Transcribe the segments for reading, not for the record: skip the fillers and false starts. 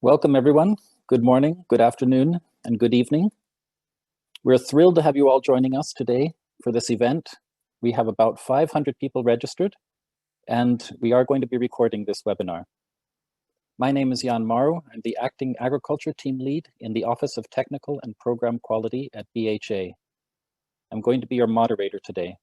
Welcome everyone. Good morning, good afternoon, and good evening. We're thrilled to have you all joining us today for this event. We have about 500 people registered, and we are going to be recording this webinar. My name is Jan Maru. I'm the Acting Agriculture Team Lead in the Office of Technical and Program Quality at BHA. I'm going to be your moderator today.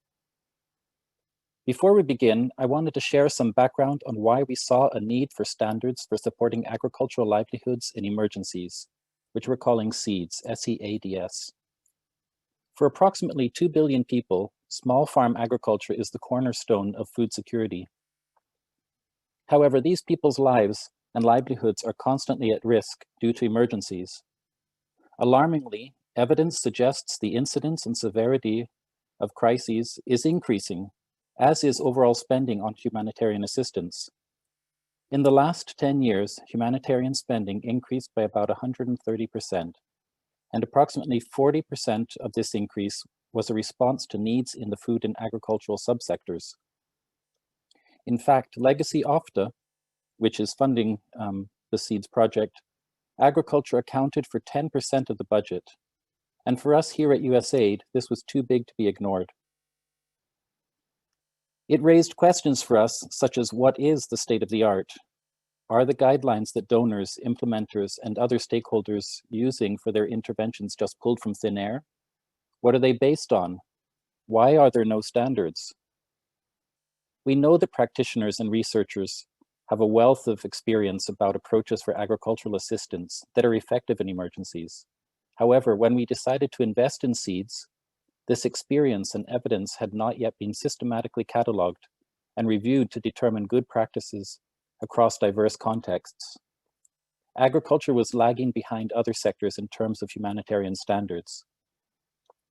Before we begin, I wanted to share some background on why we saw a need for standards for supporting agricultural livelihoods in emergencies, which we're calling SEADS, S-E-A-D-S. For approximately 2 billion people, small farm agriculture is the cornerstone of food security. However, these people's lives and livelihoods are constantly at risk due to emergencies. Alarmingly, evidence suggests the incidence and severity of crises is increasing, as is overall spending on humanitarian assistance. In the last 10 years, humanitarian spending increased by about 130%, and approximately 40% of this increase was a response to needs in the food and agricultural subsectors. In fact, Legacy OFTA, which is funding the SEADS project, agriculture accounted for 10% of the budget. And for us here at USAID, this was too big to be ignored. It raised questions for us, such as what is the state of the art? Are the guidelines that donors, implementers, and other stakeholders using for their interventions just pulled from thin air? What are they based on? Why are there no standards? We know that practitioners and researchers have a wealth of experience about approaches for agricultural assistance that are effective in emergencies. However, when we decided to invest in SEADS, this experience and evidence had not yet been systematically cataloged and reviewed to determine good practices across diverse contexts. Agriculture was lagging behind other sectors in terms of humanitarian standards.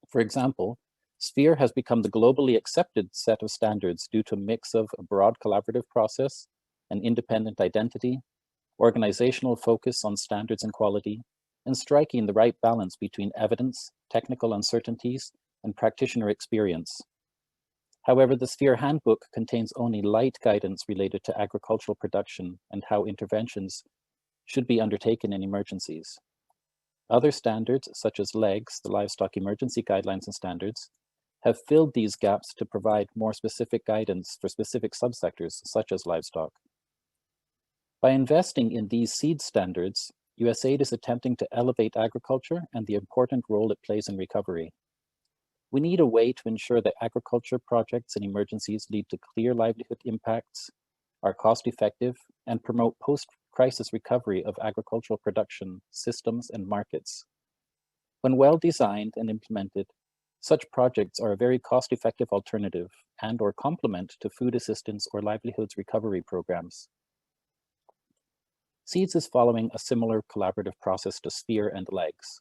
For example, SPHERE has become the globally accepted set of standards due to a mix of a broad collaborative process, an independent identity, organizational focus on standards and quality, and striking the right balance between evidence, technical uncertainties, and practitioner experience. However, the SPHERE handbook contains only light guidance related to agricultural production and how interventions should be undertaken in emergencies. Other standards, such as LEGS, the Livestock Emergency Guidelines and Standards, have filled these gaps to provide more specific guidance for specific subsectors, such as livestock. By investing in these SEAD standards, USAID is attempting to elevate agriculture and the important role it plays in recovery. We need a way to ensure that agriculture projects and emergencies lead to clear livelihood impacts, are cost-effective, and promote post-crisis recovery of agricultural production, systems, and markets. When well-designed and implemented, such projects are a very cost-effective alternative and/or complement to food assistance or livelihoods recovery programs. SEADS is following a similar collaborative process to SPHERE and LEGS,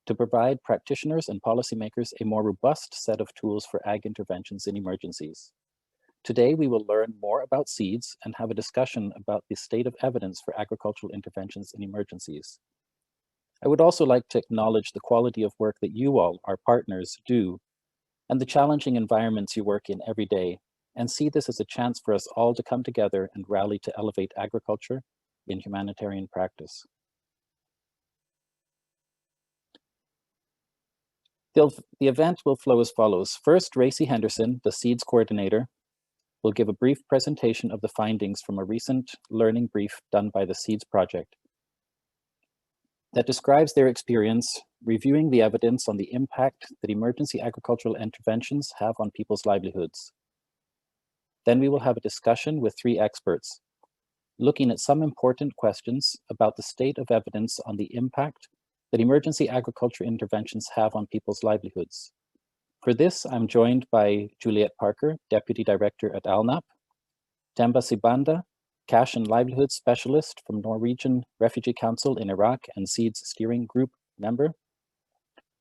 to provide practitioners and policymakers a more robust set of tools for ag interventions in emergencies. Today, we will learn more about SEADS and have a discussion about the state of evidence for agricultural interventions in emergencies. I would also like to acknowledge the quality of work that you all, our partners, do, and the challenging environments you work in every day, and see this as a chance for us all to come together and rally to elevate agriculture in humanitarian practice. The event will flow as follows. First, Racy Henderson, the SEADS Coordinator, will give a brief presentation of the findings from a recent learning brief done by the SEADS project that describes their experience reviewing the evidence on the impact that emergency agricultural interventions have on people's livelihoods. Then we will have a discussion with 3 experts, looking at some important questions about the state of evidence on the impact that emergency agriculture interventions have on people's livelihoods. For this, I'm joined by Juliette Parker, Deputy Director at ALNAP, Temba Sibanda, Cash and Livelihood Specialist from Norwegian Refugee Council in Iraq and SEADS Steering Group member,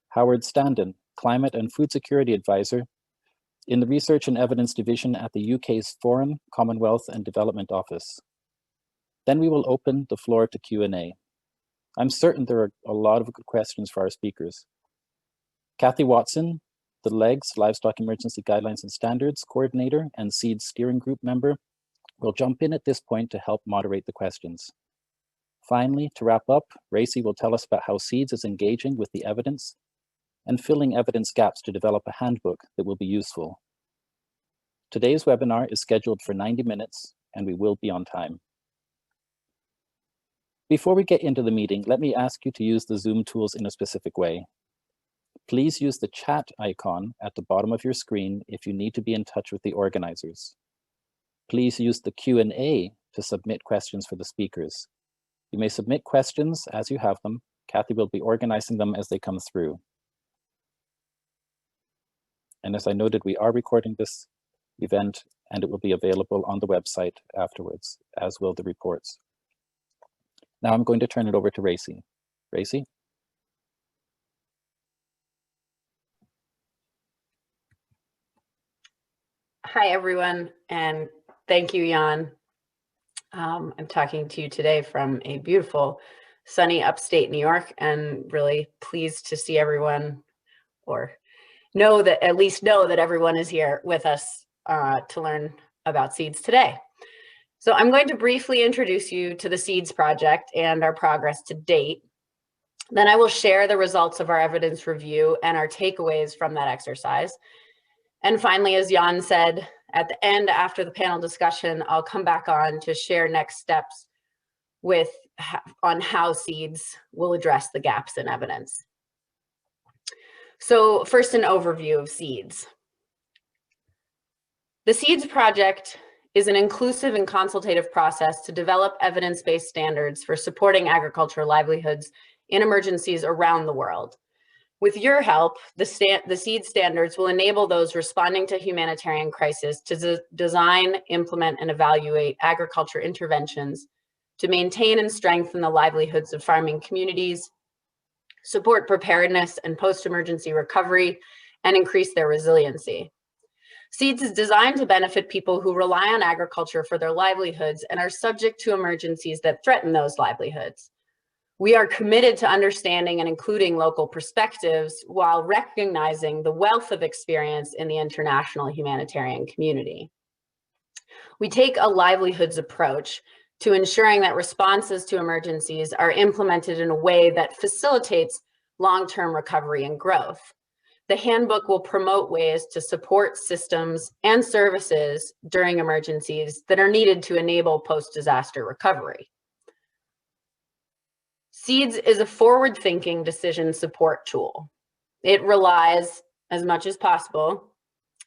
Howard Standen, Climate and Food Security Advisor in the Research and Evidence Division at the UK's Foreign, Commonwealth and Development Office. Then we will open the floor to Q&A. I'm certain there are a lot of good questions for our speakers. Kathy Watson, the LEGS, Livestock Emergency Guidelines and Standards Coordinator and SEADS Steering Group member, will jump in at this point to help moderate the questions. Finally, to wrap up, Racy will tell us about how SEADS is engaging with the evidence and filling evidence gaps to develop a handbook that will be useful. Today's webinar is scheduled for 90 minutes and we will be on time. Before we get into the meeting, let me ask you to use the Zoom tools in a specific way. Please use the chat icon at the bottom of your screen if you need to be in touch with the organizers. Please use the Q&A to submit questions for the speakers. You may submit questions as you have them. Kathy will be organizing them as they come through. And as I noted, we are recording this event and it will be available on the website afterwards, as will the reports. Now I'm going to turn it over to Racy. Racy? Hi, everyone, and thank you, Jan. I'm talking to you today from a beautiful, sunny upstate New York, and really pleased to see everyone, or at least know that everyone is here with us to learn about SEADS today. So I'm going to briefly introduce you to the SEADS project and our progress to date. Then I will share the results of our evidence review and our takeaways from that exercise. And finally, as Jan said, at the end, after the panel discussion, I'll come back on to share next steps on how SEADS will address the gaps in evidence. So first, an overview of SEADS. The SEADS project is an inclusive and consultative process to develop evidence-based standards for supporting agricultural livelihoods in emergencies around the world. With your help, the SEADS standards will enable those responding to humanitarian crisis to design, implement, and evaluate agriculture interventions to maintain and strengthen the livelihoods of farming communities, support preparedness and post-emergency recovery, and increase their resiliency. SEADS is designed to benefit people who rely on agriculture for their livelihoods and are subject to emergencies that threaten those livelihoods. We are committed to understanding and including local perspectives while recognizing the wealth of experience in the international humanitarian community. We take a livelihoods approach to ensuring that responses to emergencies are implemented in a way that facilitates long-term recovery and growth. The handbook will promote ways to support systems and services during emergencies that are needed to enable post-disaster recovery. SEADS is a forward-thinking decision support tool. It relies, as much as possible,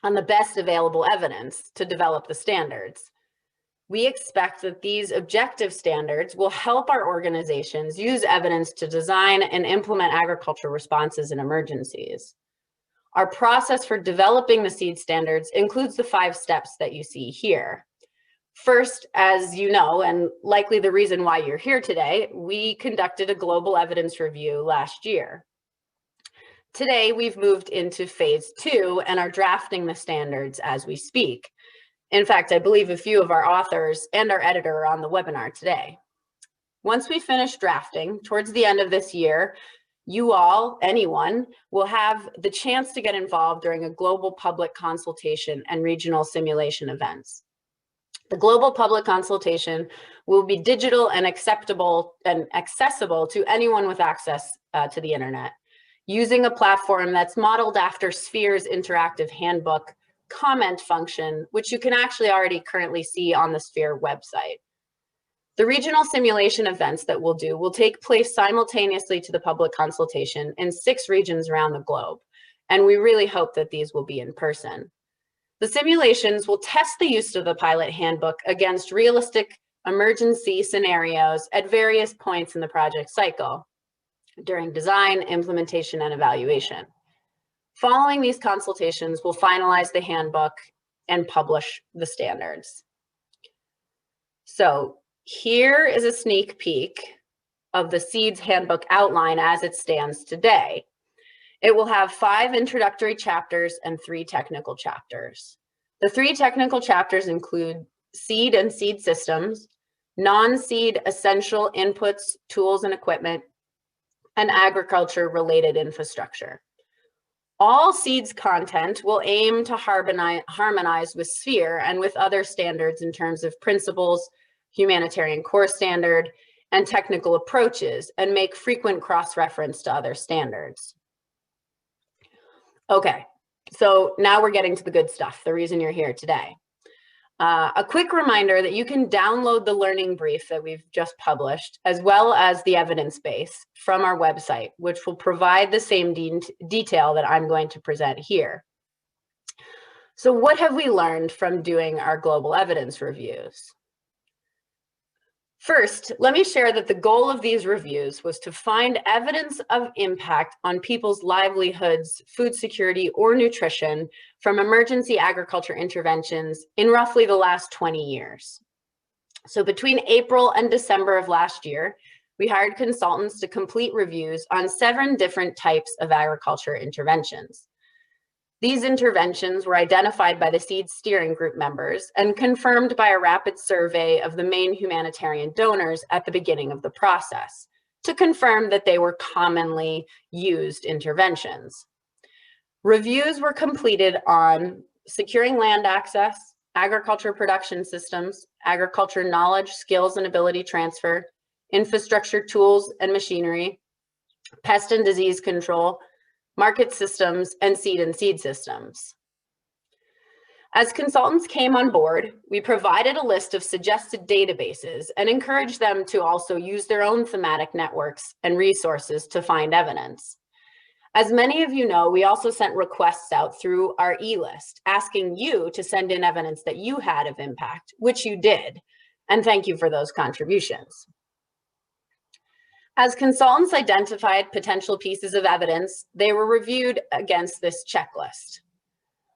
on the best available evidence to develop the standards. We expect that these objective standards will help our organizations use evidence to design and implement agricultural responses in emergencies. Our process for developing the SEADS standards includes the 5 steps that you see here. First, as you know, and likely the reason why you're here today, we conducted a global evidence review last year. Today, we've moved into phase 2 and are drafting the standards as we speak. In fact, I believe a few of our authors and our editor are on the webinar today. Once we finish drafting, towards the end of this year, you all, anyone, will have the chance to get involved during a global public consultation and regional simulation events. The global public consultation will be digital and accessible to anyone with access to the internet, using a platform that's modeled after Sphere's interactive handbook comment function, which you can actually already currently see on the Sphere website. The regional simulation events that we'll do will take place simultaneously to the public consultation in 6 regions around the globe, and we really hope that these will be in person. The simulations will test the use of the pilot handbook against realistic emergency scenarios at various points in the project cycle during design, implementation, and evaluation. Following these consultations, we'll finalize the handbook and publish the standards. So here is a sneak peek of the SEADS handbook outline as it stands today. It will have 5 introductory chapters and 3 technical chapters. The 3 technical chapters include seed and seed systems, non-seed essential inputs, tools, and equipment, and agriculture-related infrastructure. All SEADS content will aim to harmonize with Sphere and with other standards in terms of principles, humanitarian core standard, and technical approaches and make frequent cross-reference to other standards. Okay, so now we're getting to the good stuff, the reason you're here today. A quick reminder that you can download the learning brief that we've just published, as well as the evidence base from our website, which will provide the same detail that I'm going to present here. So what have we learned from doing our global evidence reviews? First, let me share that the goal of these reviews was to find evidence of impact on people's livelihoods, food security, or nutrition from emergency agriculture interventions in roughly the last 20 years. So between April and December of last year, we hired consultants to complete reviews on 7 different types of agriculture interventions. These interventions were identified by the SEADS steering group members and confirmed by a rapid survey of the main humanitarian donors at the beginning of the process to confirm that they were commonly used interventions. Reviews were completed on securing land access, agriculture production systems, agriculture knowledge, skills and ability transfer, infrastructure tools and machinery, pest and disease control, market systems, and seed systems. As consultants came on board, we provided a list of suggested databases and encouraged them to also use their own thematic networks and resources to find evidence. As many of you know, we also sent requests out through our e-list, asking you to send in evidence that you had of impact, which you did, and thank you for those contributions. As consultants identified potential pieces of evidence, they were reviewed against this checklist.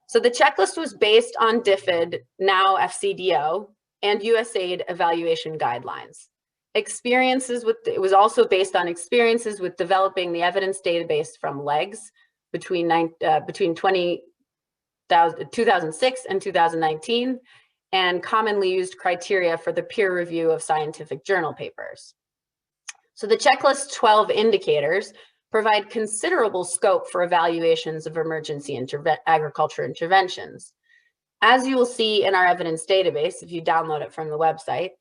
So the checklist was based on DFID, now FCDO, and USAID evaluation guidelines. It was also based on experiences with developing the evidence database from LEGS between 2006 and 2019, and commonly used criteria for the peer review of scientific journal papers. So the checklist 12 indicators provide considerable scope for evaluations of emergency agriculture interventions. As you will see in our evidence database, if you download it from the website,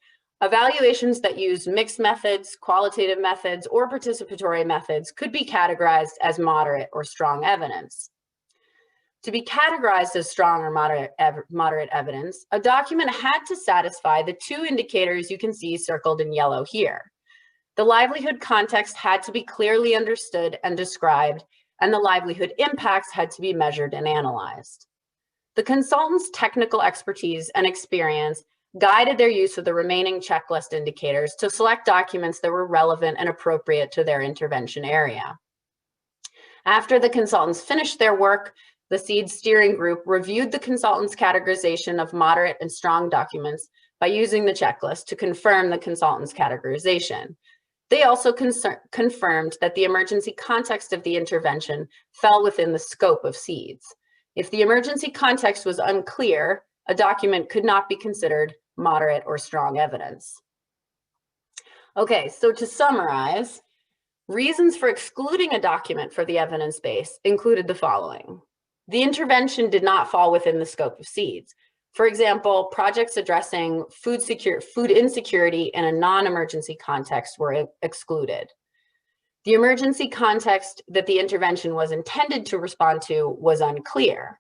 evaluations that use mixed methods, qualitative methods, or participatory methods could be categorized as moderate or strong evidence. To be categorized as strong or moderate evidence, a document had to satisfy the 2 indicators you can see circled in yellow here. The livelihood context had to be clearly understood and described, and the livelihood impacts had to be measured and analyzed. The consultants' technical expertise and experience guided their use of the remaining checklist indicators to select documents that were relevant and appropriate to their intervention area. After the consultants finished their work, the SEADS steering group reviewed the consultants' categorization of moderate and strong documents by using the checklist to confirm the consultants' categorization. They also confirmed that the emergency context of the intervention fell within the scope of SEADS. If the emergency context was unclear, a document could not be considered moderate or strong evidence. Okay, so to summarize, reasons for excluding a document for the evidence base included the following. The intervention did not fall within the scope of SEADS. For example, projects addressing food insecurity in a non-emergency context were excluded. The emergency context that the intervention was intended to respond to was unclear.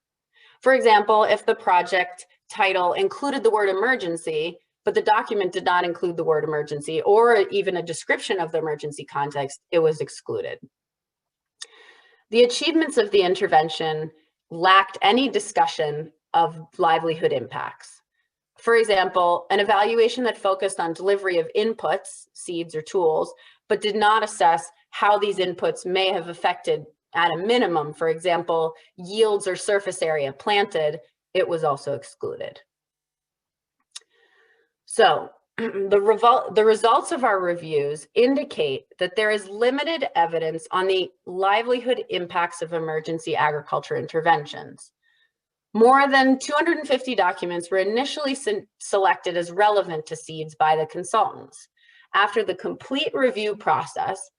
For example, if the project title included the word emergency, but the document did not include the word emergency or even a description of the emergency context, it was excluded. The achievements of the intervention lacked any discussion of livelihood impacts. For example, an evaluation that focused on delivery of inputs, seeds or tools, but did not assess how these inputs may have affected, at a minimum, for example, yields or surface area planted, it was also excluded. So the results of our reviews indicate that there is limited evidence on the livelihood impacts of emergency agriculture interventions. More than 250 documents were initially selected as relevant to SEADS by the consultants. After the complete review process,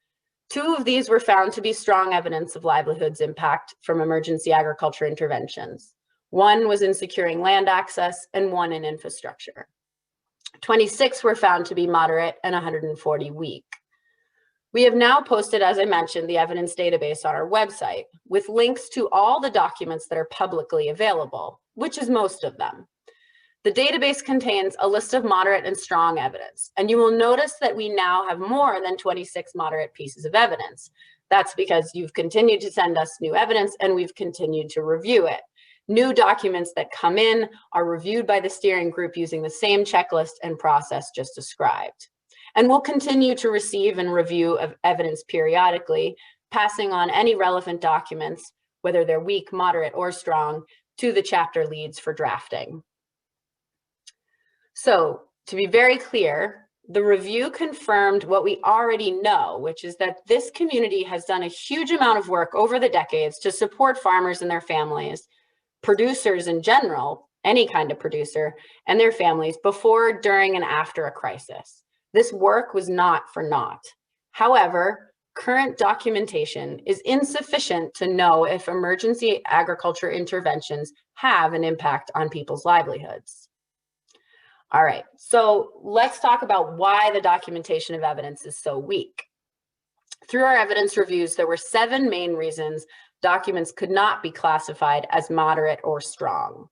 2 of these were found to be strong evidence of livelihoods impact from emergency agriculture interventions. 1 was in securing land access and 1 in infrastructure. 26 were found to be moderate, and 140 weak. We have now posted, as I mentioned, the evidence database on our website with links to all the documents that are publicly available, which is most of them. The database contains a list of moderate and strong evidence, and you will notice that we now have more than 26 moderate pieces of evidence. That's because you've continued to send us new evidence and we've continued to review it. New documents that come in are reviewed by the steering group using the same checklist and process just described. And we'll continue to receive and review evidence periodically, passing on any relevant documents, whether they're weak, moderate, or strong, to the chapter leads for drafting. So, to be very clear, the review confirmed what we already know, which is that this community has done a huge amount of work over the decades to support farmers and their families, producers in general, any kind of producer, and their families before, during, and after a crisis. This work was not for naught. However, current documentation is insufficient to know if emergency agriculture interventions have an impact on people's livelihoods. All right, so let's talk about why the documentation of evidence is so weak. Through our evidence reviews, there were 7 main reasons documents could not be classified as moderate or strong.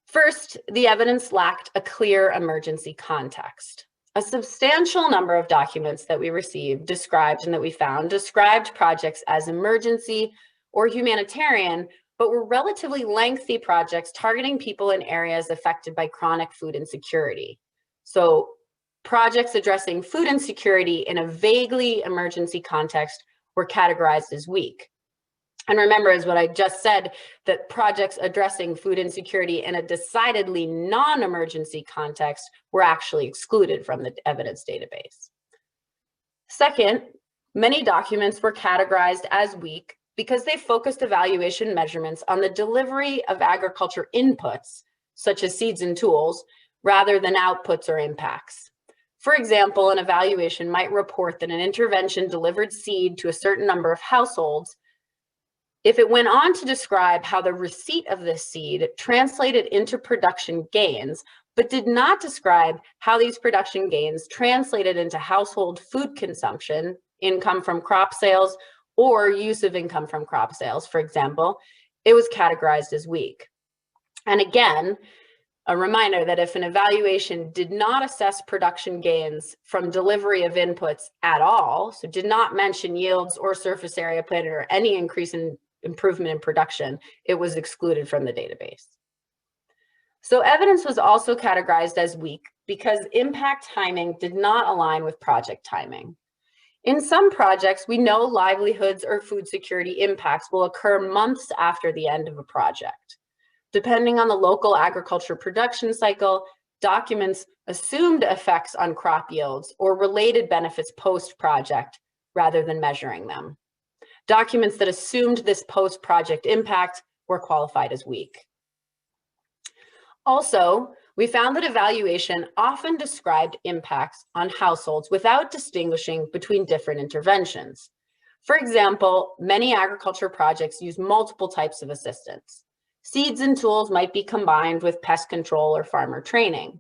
First, the evidence lacked a clear emergency context. A substantial number of documents that we received described and that we found described projects as emergency or humanitarian, but were relatively lengthy projects targeting people in areas affected by chronic food insecurity. So projects addressing food insecurity in a vaguely emergency context were categorized as weak. And remember, as what I just said, that projects addressing food insecurity in a decidedly non-emergency context were actually excluded from the evidence database. Second, many documents were categorized as weak because they focused evaluation measurements on the delivery of agriculture inputs, such as seeds and tools, rather than outputs or impacts. For example, an evaluation might report that an intervention delivered seed to a certain number of households. If it went on to describe how the receipt of this seed translated into production gains, but did not describe how these production gains translated into household food consumption, income from crop sales, or use of income from crop sales, for example, it was categorized as weak. And again, a reminder that if an evaluation did not assess production gains from delivery of inputs at all, so did not mention yields or surface area planted or any increase in improvement in production, it was excluded from the database. So evidence was also categorized as weak because impact timing did not align with project timing. In some projects, we know livelihoods or food security impacts will occur months after the end of a project. Depending on the local agriculture production cycle, documents assumed effects on crop yields or related benefits post-project rather than measuring them. Documents that assumed this post-project impact were qualified as weak. Also, we found that evaluation often described impacts on households without distinguishing between different interventions. For example, many agriculture projects use multiple types of assistance. Seeds and tools might be combined with pest control or farmer training.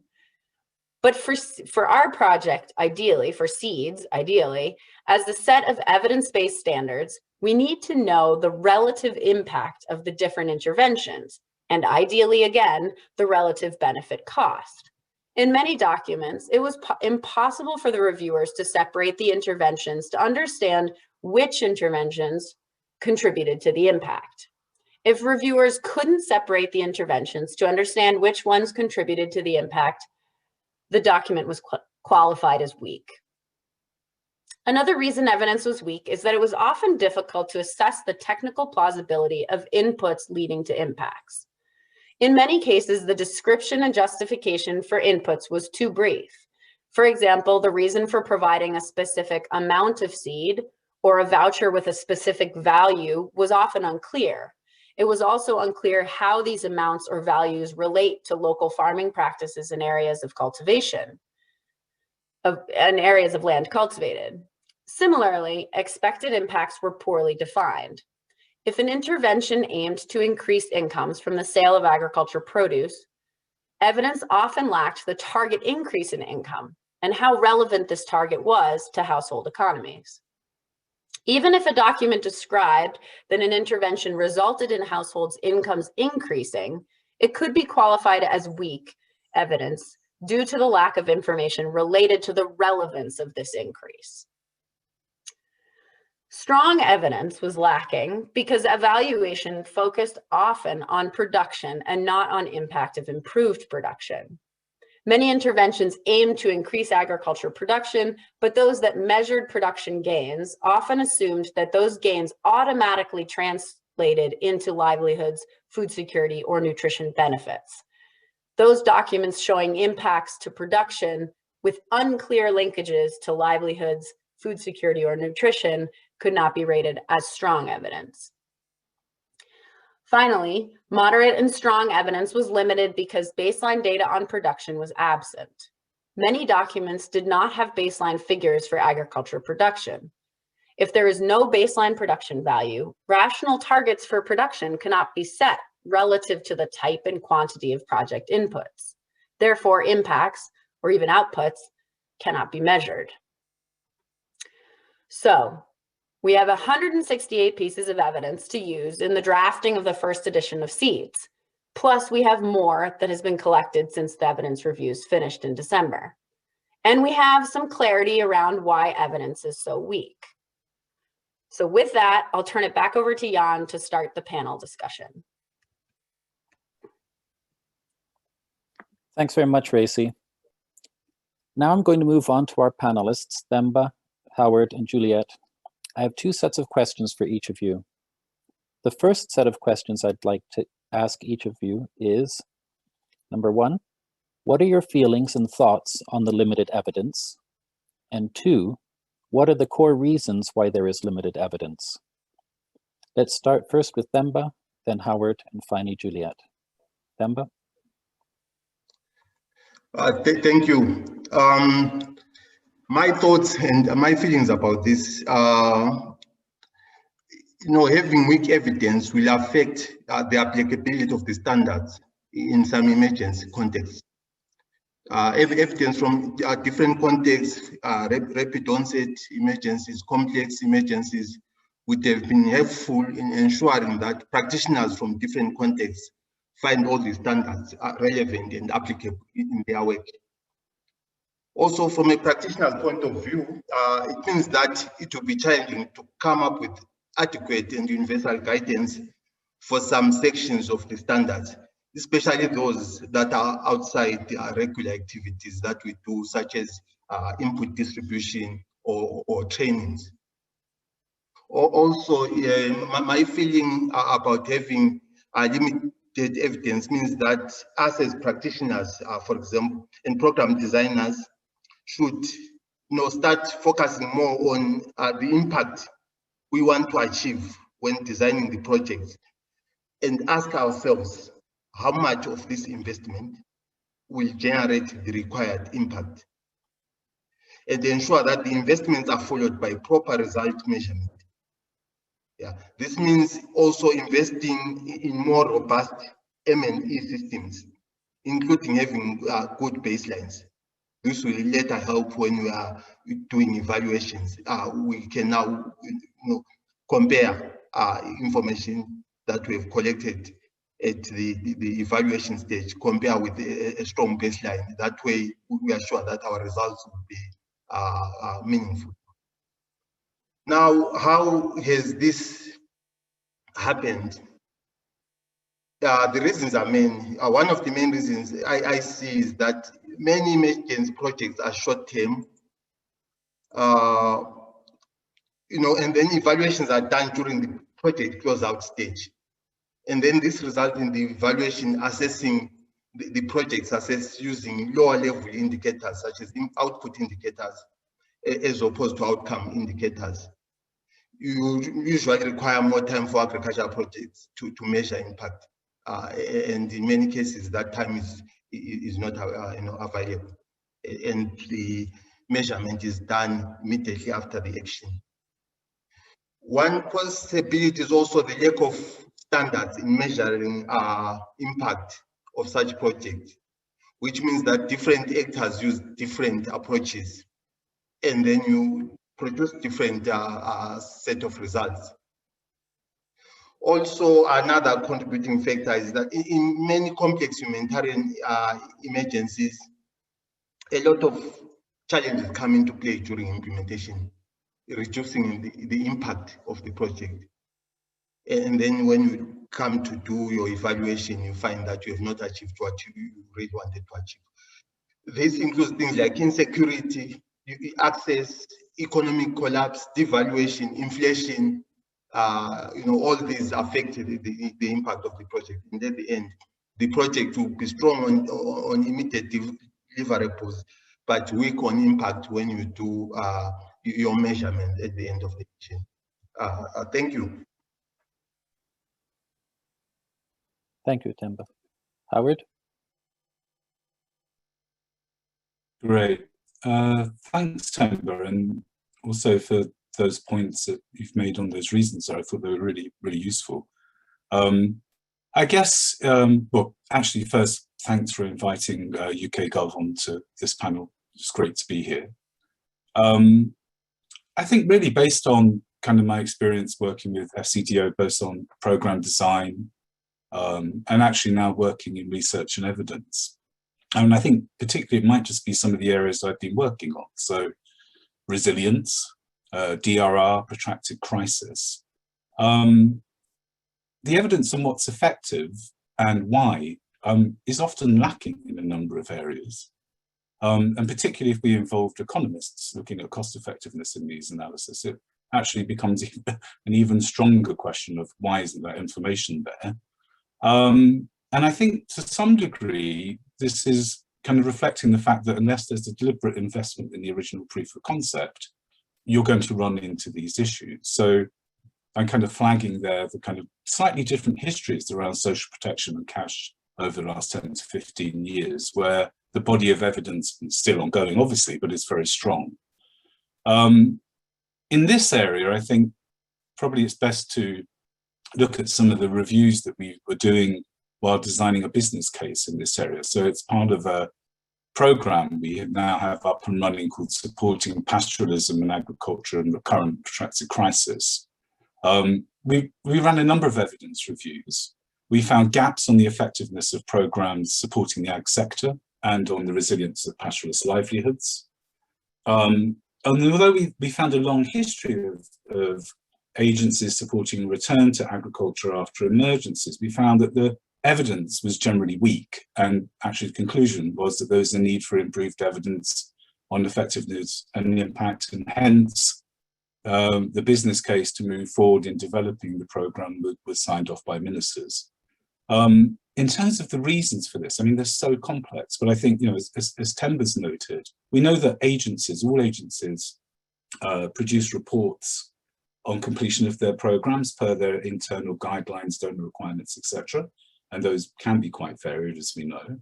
But for our project, ideally, for SEADS, ideally, as the set of evidence-based standards, we need to know the relative impact of the different interventions, and ideally, again, the relative benefit cost. In many documents, it was impossible for the reviewers to separate the interventions to understand which interventions contributed to the impact. If reviewers couldn't separate the interventions to understand which ones contributed to the impact, the document was qualified as weak. Another reason evidence was weak is that it was often difficult to assess the technical plausibility of inputs leading to impacts. In many cases, the description and justification for inputs was too brief. For example, the reason for providing a specific amount of seed or a voucher with a specific value was often unclear. It was also unclear how these amounts or values relate to local farming practices in areas of cultivation, and areas of land cultivated. Similarly, expected impacts were poorly defined. If an intervention aimed to increase incomes from the sale of agriculture produce, evidence often lacked the target increase in income and how relevant this target was to household economies. Even if a document described that an intervention resulted in households' incomes increasing, it could be qualified as weak evidence due to the lack of information related to the relevance of this increase. Strong evidence was lacking because evaluation focused often on production and not on impact of improved production. Many interventions aimed to increase agriculture production, but those that measured production gains often assumed that those gains automatically translated into livelihoods, food security, or nutrition benefits. Those documents showing impacts to production with unclear linkages to livelihoods, food security, or nutrition could not be rated as strong evidence. Finally, moderate and strong evidence was limited because baseline data on production was absent. Many documents did not have baseline figures for agriculture production. If there is no baseline production value, rational targets for production cannot be set relative to the type and quantity of project inputs. Therefore, impacts, or even outputs, cannot be measured. So, we have 168 pieces of evidence to use in the drafting of the first edition of SEADS. Plus, we have more that has been collected since the evidence reviews finished in December. And we have some clarity around why evidence is so weak. So with that, I'll turn it back over to Jan to start the panel discussion. Thanks very much, Racy. Now I'm going to move on to our panelists, Themba, Howard, and Juliet. I have two sets of questions for each of you. The first set of questions I'd like to ask each of you is, number one, what are your feelings and thoughts on the limited evidence? And two, what are the core reasons why there is limited evidence? Let's start first with Themba, then Howard, and finally Juliet. Themba? Thank you. My thoughts and my feelings about this, having weak evidence will affect the applicability of the standards in some emergency contexts. Evidence from different contexts, rapid onset emergencies, complex emergencies, would have been helpful in ensuring that practitioners from different contexts find all the standards relevant and applicable in their work. Also, from a practitioner's point of view, it means that it will be challenging to come up with adequate and universal guidance for some sections of the standards, especially those that are outside the regular activities that we do, such as input distribution or trainings. Also, my feeling about having limited evidence means that us as practitioners, for example, and program designers, should start focusing more on the impact we want to achieve when designing the project, and ask ourselves how much of this investment will generate the required impact, and ensure that the investments are followed by proper result measurement. This means also investing in more robust M&E systems, including having good baselines. This will later help when we are doing evaluations. We can now compare information that we have collected at the evaluation stage, compare with a strong baseline. That way, we are sure that our results will be meaningful. Now, how has this happened? The reasons are many. One of the main reasons I see is that many emergency projects are short-term, and then evaluations are done during the project closeout stage. And then this results in the evaluation assessing the projects assessed using lower level indicators, such as output indicators, as opposed to outcome indicators. You usually require more time for agricultural projects to measure impact. And in many cases, that time is not available, and the measurement is done immediately after the action. One possibility is also the lack of standards in measuring impact of such projects. which means that different actors use different approaches, and then you produce different set of results. Also, another contributing factor is that in many complex humanitarian emergencies, a lot of challenges come into play during implementation, reducing the impact of the project. And then when you come to do your evaluation, you find that you have not achieved what you really wanted to achieve. This includes things like insecurity, access, economic collapse, devaluation, inflation. All these affected the impact of the project. And at the end, the project will be strong on immediate deliverables, but weak on impact when you do your measurement at the end of the mission. Thank you. Thank you, Themba. Howard? Great. Thanks, Themba, and also for those points that you've made on those reasons. I thought they were really, really useful. I guess, well, actually, first, thanks for inviting UK Gov onto this panel. It's great to be here. I think really based on kind of my experience working with FCDO, both on program design and actually now working in research and evidence. And I think particularly it might just be some of the areas I've been working on. So resilience, DRR, protracted crisis. The evidence on what's effective and why is often lacking in a number of areas. And particularly if we involved economists looking at cost effectiveness in these analysis, it actually becomes an even stronger question of why isn't that information there? And I think to some degree, this is kind of reflecting the fact that unless there's a deliberate investment in the original proof of concept, you're going to run into these issues. So I'm kind of flagging there the kind of slightly different histories around social protection and cash over the last 10 to 15 years, where the body of evidence is still ongoing, obviously, but it's very strong. In this area, I think probably it's best to look at some of the reviews that we were doing while designing a business case in this area. So it's part of a program we now have up and running called Supporting Pastoralism and Agriculture in the Current Protracted Crisis. We ran a number of evidence reviews. We found gaps on the effectiveness of programs supporting the ag sector and on the resilience of pastoralist livelihoods. And although we found a long history of agencies supporting return to agriculture after emergencies, we found that the evidence was generally weak. And actually the conclusion was that there was a need for improved evidence on effectiveness and impact, and hence the business case to move forward in developing the program was signed off by ministers. In terms of the reasons for this, I mean, they're so complex, but I think, you know, as Themba's noted, we know that all agencies produce reports on completion of their programs per their internal guidelines, donor requirements, etc. And those can be quite varied, as we know.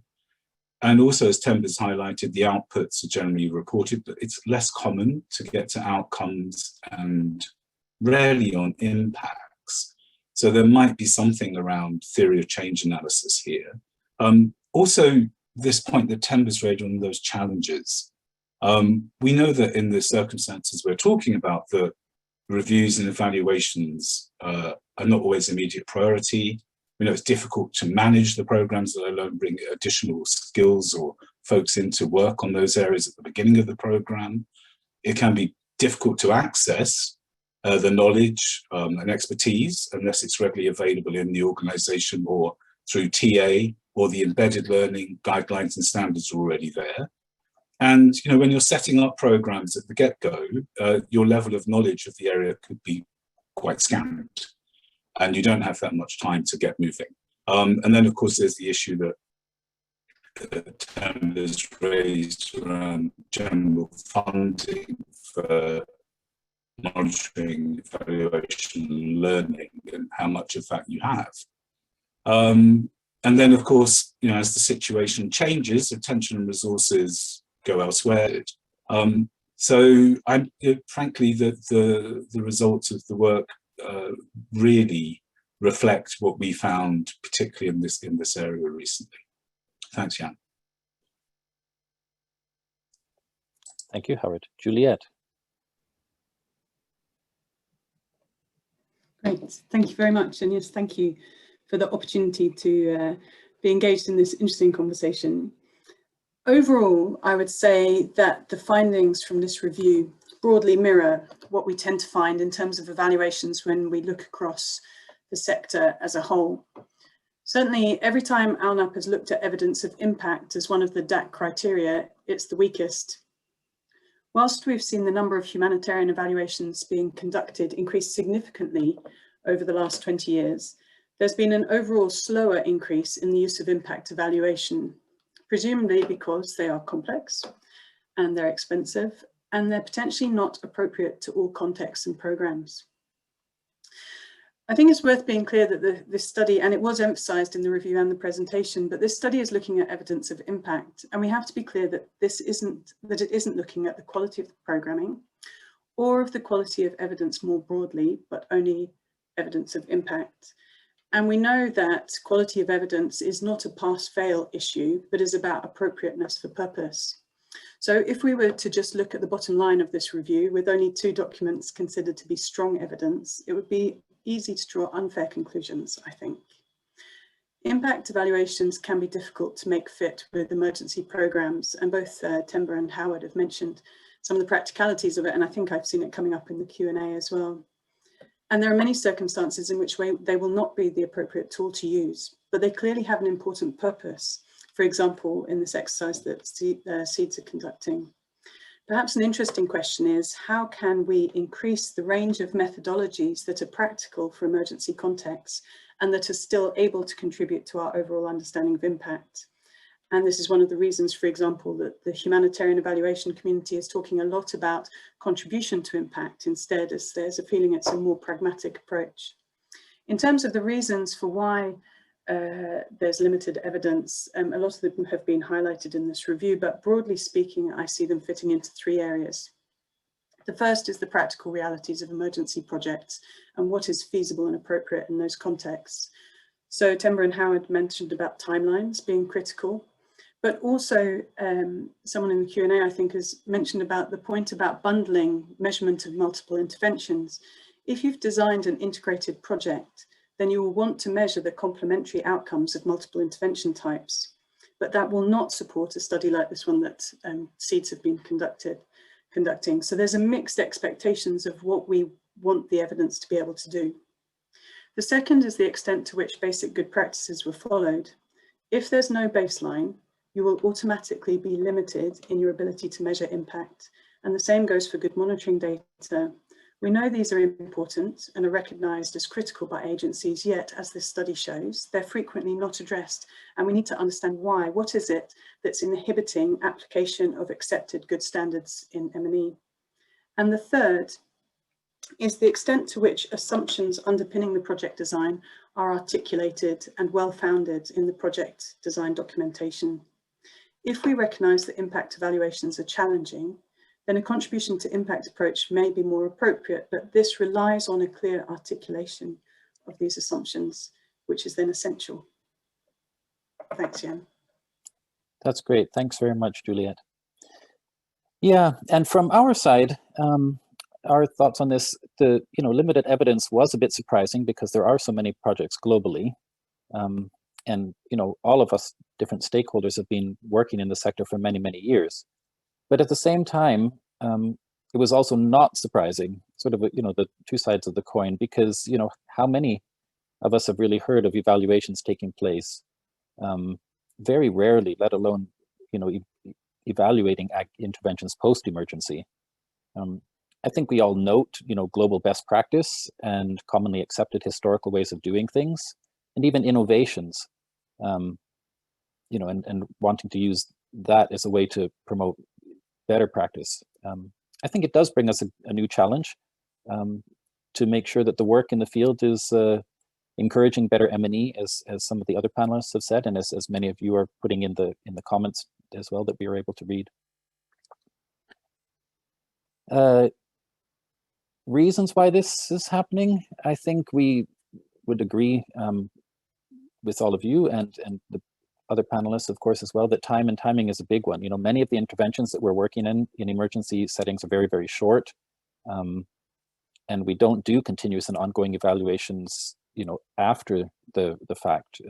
And also, as Themba's highlighted, the outputs are generally reported, but it's less common to get to outcomes and rarely on impacts. So there might be something around theory of change analysis here. Also, this point that Themba's raised on those challenges. We know that in the circumstances we're talking about, the reviews and evaluations are not always immediate priority. We know it's difficult to manage the programs, let alone bring additional skills or folks in to work on those areas at the beginning of the program. It can be difficult to access the knowledge and expertise unless it's readily available in the organization or through TA, or the embedded learning guidelines and standards are already there. And, you know, when you're setting up programs at the get-go, your level of knowledge of the area could be quite scant, and you don't have that much time to get moving. And then, of course, there's the issue that Themba's raised around general funding for monitoring, evaluation, learning, and how much of that you have. And then, of course, you know, as the situation changes, attention and resources go elsewhere. So, frankly, the results of the work really reflect what we found, particularly in this area recently. Thanks, Jan. Thank you, Howard. Juliet. Great, thank you very much. And yes, thank you for the opportunity to be engaged in this interesting conversation. Overall, I would say that the findings from this review broadly mirror what we tend to find in terms of evaluations when we look across the sector as a whole. Certainly, every time ALNAP has looked at evidence of impact as one of the DAC criteria, it's the weakest. Whilst we've seen the number of humanitarian evaluations being conducted increase significantly over the last 20 years, there's been an overall slower increase in the use of impact evaluation, presumably because they are complex and they're expensive and they're potentially not appropriate to all contexts and programs. I think it's worth being clear that this study, and it was emphasized in the review and the presentation, but this study is looking at evidence of impact, and we have to be clear that it isn't looking at the quality of the programming or of the quality of evidence more broadly, but only evidence of impact. And we know that quality of evidence is not a pass-fail issue, but is about appropriateness for purpose. So if we were to just look at the bottom line of this review with only 2 documents considered to be strong evidence, it would be easy to draw unfair conclusions, I think. Impact evaluations can be difficult to make fit with emergency programs, and both Temba and Howard have mentioned some of the practicalities of it, and I think I've seen it coming up in the Q&A as well. And there are many circumstances in which they will not be the appropriate tool to use, but they clearly have an important purpose. For example, in this exercise that SEADS are conducting. Perhaps an interesting question is, how can we increase the range of methodologies that are practical for emergency contexts and that are still able to contribute to our overall understanding of impact? And this is one of the reasons, for example, that the humanitarian evaluation community is talking a lot about contribution to impact instead, as there's a feeling it's a more pragmatic approach. In terms of the reasons for why there's limited evidence, a lot of them have been highlighted in this review, but broadly speaking, I see them fitting into 3 areas. The first is the practical realities of emergency projects and what is feasible and appropriate in those contexts. So Temba and Howard mentioned about timelines being critical, but also someone in the Q&A I think has mentioned about the point about bundling measurement of multiple interventions. If you've designed an integrated project, then you will want to measure the complementary outcomes of multiple intervention types. But that will not support a study like this one that SEADS have been conducting. So there's a mixed expectations of what we want the evidence to be able to do. The second is the extent to which basic good practices were followed. If there's no baseline, you will automatically be limited in your ability to measure impact. And the same goes for good monitoring data. We know these are important and are recognised as critical by agencies, yet, as this study shows, they're frequently not addressed, and we need to understand why. What is it that's inhibiting application of accepted good standards in M&E? And the third is the extent to which assumptions underpinning the project design are articulated and well-founded in the project design documentation. If we recognise that impact evaluations are challenging, then a contribution to impact approach may be more appropriate, but this relies on a clear articulation of these assumptions, which is then essential. Thanks, Jan. That's great. Thanks very much, Juliet. Yeah, and from our side, our thoughts on this, the limited evidence was a bit surprising because there are so many projects globally. And all of us different stakeholders have been working in the sector for many, many years. But at the same time, it was also not surprising, sort of, the 2 sides of the coin, because, how many of us have really heard of evaluations taking place? Very rarely, let alone, evaluating interventions post-emergency. I think we all note, global best practice and commonly accepted historical ways of doing things, and even innovations, and wanting to use that as a way to promote better practice. I think it does bring us a new challenge to make sure that the work in the field is encouraging better M&E, as some of the other panelists have said, and as many of you are putting in the comments as well that we were able to read. Reasons why this is happening, I think we would agree with all of you and the other panelists, of course, as well, that time and timing is a big one. You know, many of the interventions that we're working in emergency settings are very, very short. And we don't do continuous and ongoing evaluations, you know, after the fact,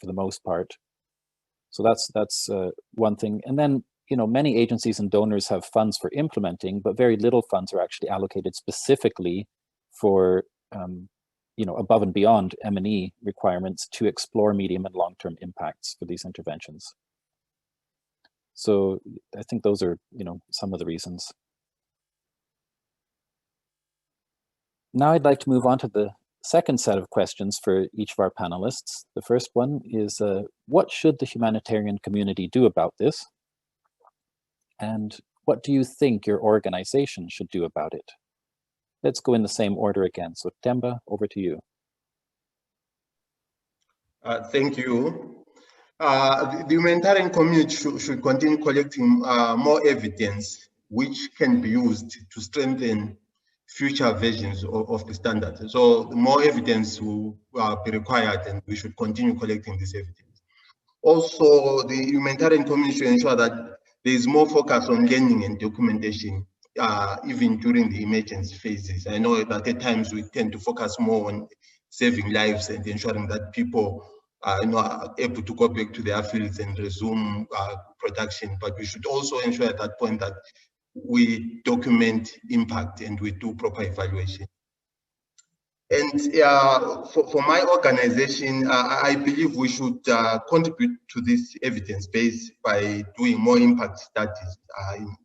for the most part. So that's one thing. And then, you know, many agencies and donors have funds for implementing, but very little funds are actually allocated specifically for, you know, above and beyond M&E requirements to explore medium and long-term impacts for these interventions. So I think those are, you know, some of the reasons. Now I'd like to move on to the second set of questions for each of our panelists. The first one is, what should the humanitarian community do about this? And what do you think your organization should do about it? Let's go in the same order again. So Themba, over to you. Thank you. The humanitarian community should continue collecting more evidence which can be used to strengthen future versions of the standard. So more evidence will be required, and we should continue collecting this evidence. Also, the humanitarian community should ensure that there is more focus on learning and documentation, even during the emergency phases. I know that at times we tend to focus more on saving lives and ensuring that people you know, are able to go back to their fields and resume production. But we should also ensure at that point that we document impact and we do proper evaluation. And for my organization, I believe we should contribute to this evidence base by doing more impact studies in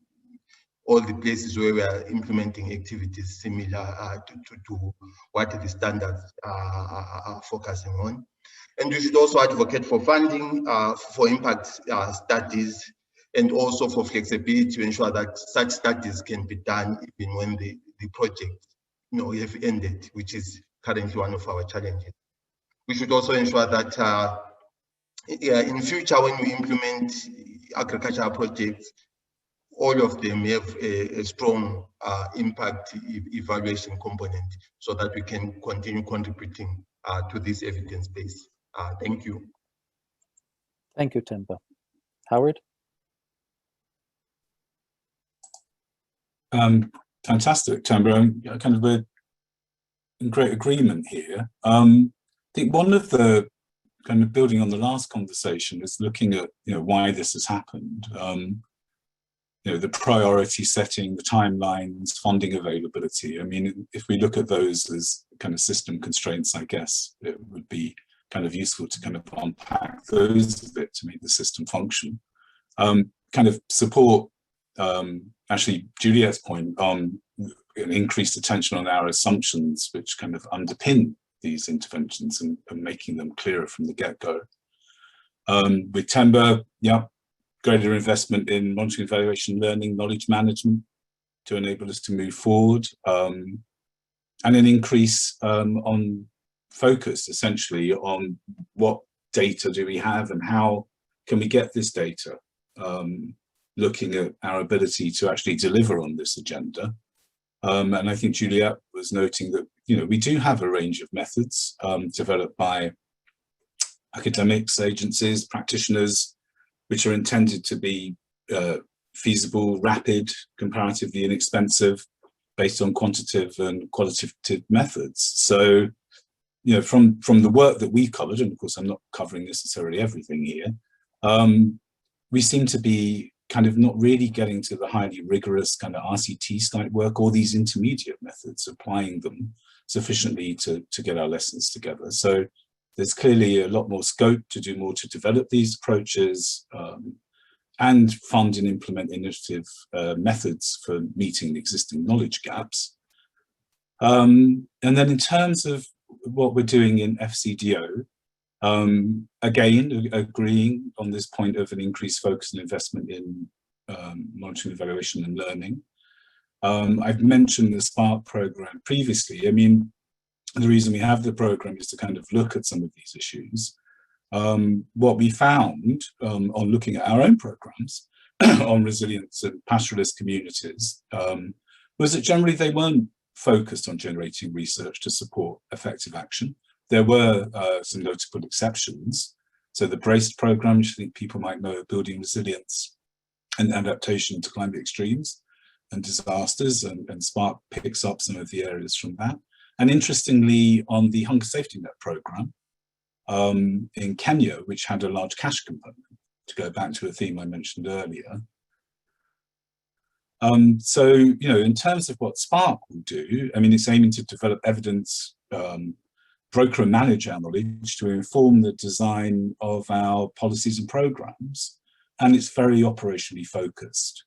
all the places where we are implementing activities similar to what the standards are focusing on. And we should also advocate for funding for impact studies, and also for flexibility to ensure that such studies can be done even when the project, you know, have ended, which is currently one of our challenges. We should also ensure that in future, when we implement agricultural projects, all of them have a strong impact evaluation component, so that we can continue contributing to this evidence base. Thank you. Thank you, Themba. Howard? Fantastic, Themba. Kind of a in great agreement here. I think one of the kind of building on the last conversation is looking at, you know, why this has happened. You know, the priority setting, the timelines, funding availability. I mean, if we look at those as kind of system constraints, I guess it would be kind of useful to kind of unpack those a bit to make the system function. Kind of support, actually, Juliet's point on an increased attention on our assumptions, which kind of underpin these interventions and making them clearer from the get-go. With Themba, yeah, greater investment in monitoring, evaluation, learning, knowledge management to enable us to move forward, and an increase on focus, essentially, on what data do we have and how can we get this data, looking at our ability to actually deliver on this agenda. And I think Juliet was noting that, you know, we do have a range of methods developed by academics, agencies, practitioners, which are intended to be feasible, rapid, comparatively inexpensive, based on quantitative and qualitative methods. So, you know, from the work that we've covered, and of course I'm not covering necessarily everything here, we seem to be kind of not really getting to the highly rigorous kind of RCT type work, or these intermediate methods, applying them sufficiently to get our lessons together. So there's clearly a lot more scope to do more to develop these approaches and fund and implement innovative methods for meeting the existing knowledge gaps. And then in terms of what we're doing in FCDO, again, agreeing on this point of an increased focus and investment in monitoring, evaluation and learning. I've mentioned the SPARK program previously. I mean, the reason we have the program is to kind of look at some of these issues. What we found on looking at our own programs on resilience and pastoralist communities was that generally they weren't focused on generating research to support effective action. There were some notable exceptions. So the BRACE program, which I think people might know, building resilience and adaptation to climate extremes and disasters, and Spark picks up some of the areas from that. And interestingly, on the Hunger Safety Net program in Kenya, which had a large cash component, to go back to a theme I mentioned earlier. So, you know, in terms of what Spark will do, I mean, it's aiming to develop evidence, broker and manage our knowledge to inform the design of our policies and programs. And it's very operationally focused,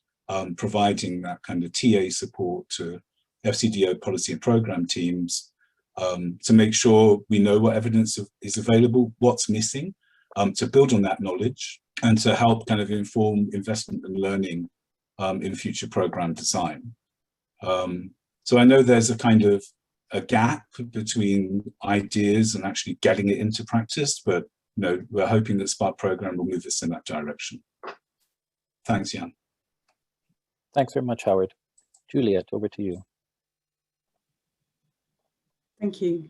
providing that kind of TA support to FCDO policy and program teams to make sure we know what evidence is available, what's missing, to build on that knowledge, and to help kind of inform investment and learning in future program design. So I know there's a kind of a gap between ideas and actually getting it into practice, but you know, we're hoping that Spark program will move us in that direction. Thanks, Jan. Thanks very much, Howard. Juliet, over to you. Thank you.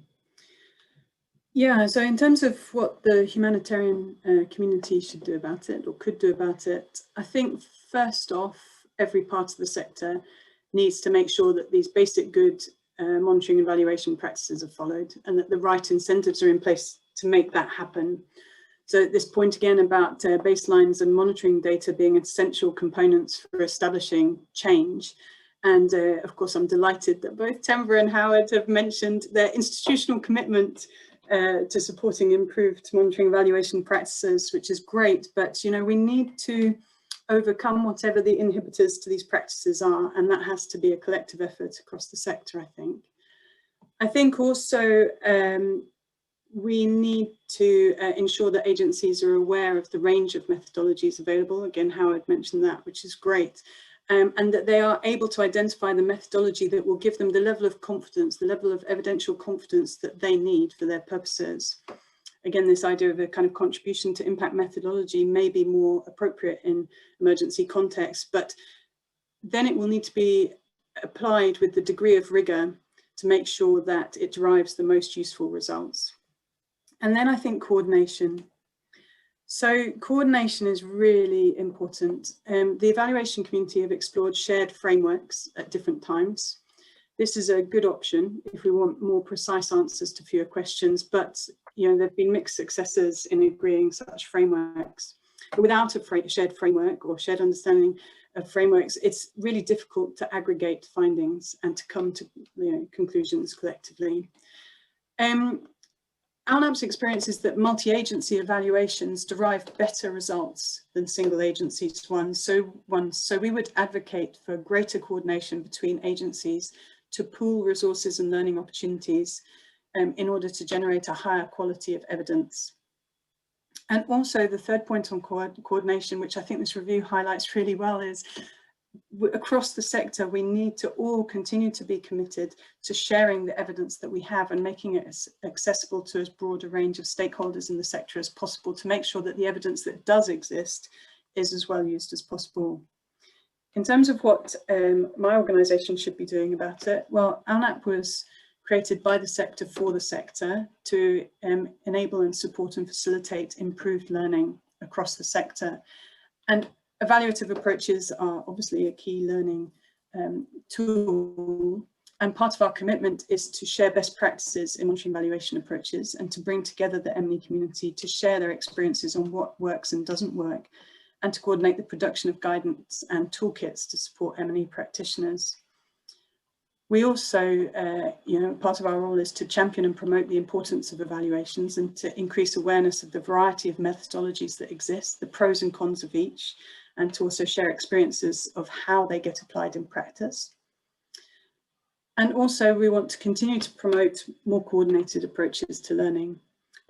Yeah, so in terms of what the humanitarian community should do about it, or could do about it, I think first off, every part of the sector needs to make sure that these basic good monitoring and evaluation practices are followed, and that the right incentives are in place to make that happen. So at this point again about baselines and monitoring data being essential components for establishing change. And of course, I'm delighted that both Temba and Howard have mentioned their institutional commitment to supporting improved monitoring evaluation practices, which is great. But, you know, we need to overcome whatever the inhibitors to these practices are, and that has to be a collective effort across the sector, I think. I think also we need to ensure that agencies are aware of the range of methodologies available. Again, Howard mentioned that, which is great. And that they are able to identify the methodology that will give them the level of confidence, the level of evidential confidence that they need for their purposes. Again, this idea of a kind of contribution to impact methodology may be more appropriate in emergency contexts, but then it will need to be applied with the degree of rigor to make sure that it derives the most useful results. And then I think coordination. So coordination is really important. The evaluation community have explored shared frameworks at different times. This is a good option if we want more precise answers to fewer questions, but you know, there have been mixed successes in agreeing such frameworks. But without a shared framework or shared understanding of frameworks, it's really difficult to aggregate findings and to come to conclusions collectively. ALNAP's experience is that multi-agency evaluations derive better results than single agencies ones. So we would advocate for greater coordination between agencies to pool resources and learning opportunities in order to generate a higher quality of evidence. And also the third point on coordination, which I think this review highlights really well, is across the sector, we need to all continue to be committed to sharing the evidence that we have and making it accessible to as broad a range of stakeholders in the sector as possible to make sure that the evidence that does exist is as well used as possible. In terms of what my organisation should be doing about it, well, ALNAP was created by the sector for the sector to enable and support and facilitate improved learning across the sector. And evaluative approaches are obviously a key learning tool, and part of our commitment is to share best practices in monitoring evaluation approaches and to bring together the M&E community to share their experiences on what works and doesn't work, and to coordinate the production of guidance and toolkits to support M&E practitioners. We also, part of our role is to champion and promote the importance of evaluations and to increase awareness of the variety of methodologies that exist, the pros and cons of each, and to also share experiences of how they get applied in practice. And also we want to continue to promote more coordinated approaches to learning,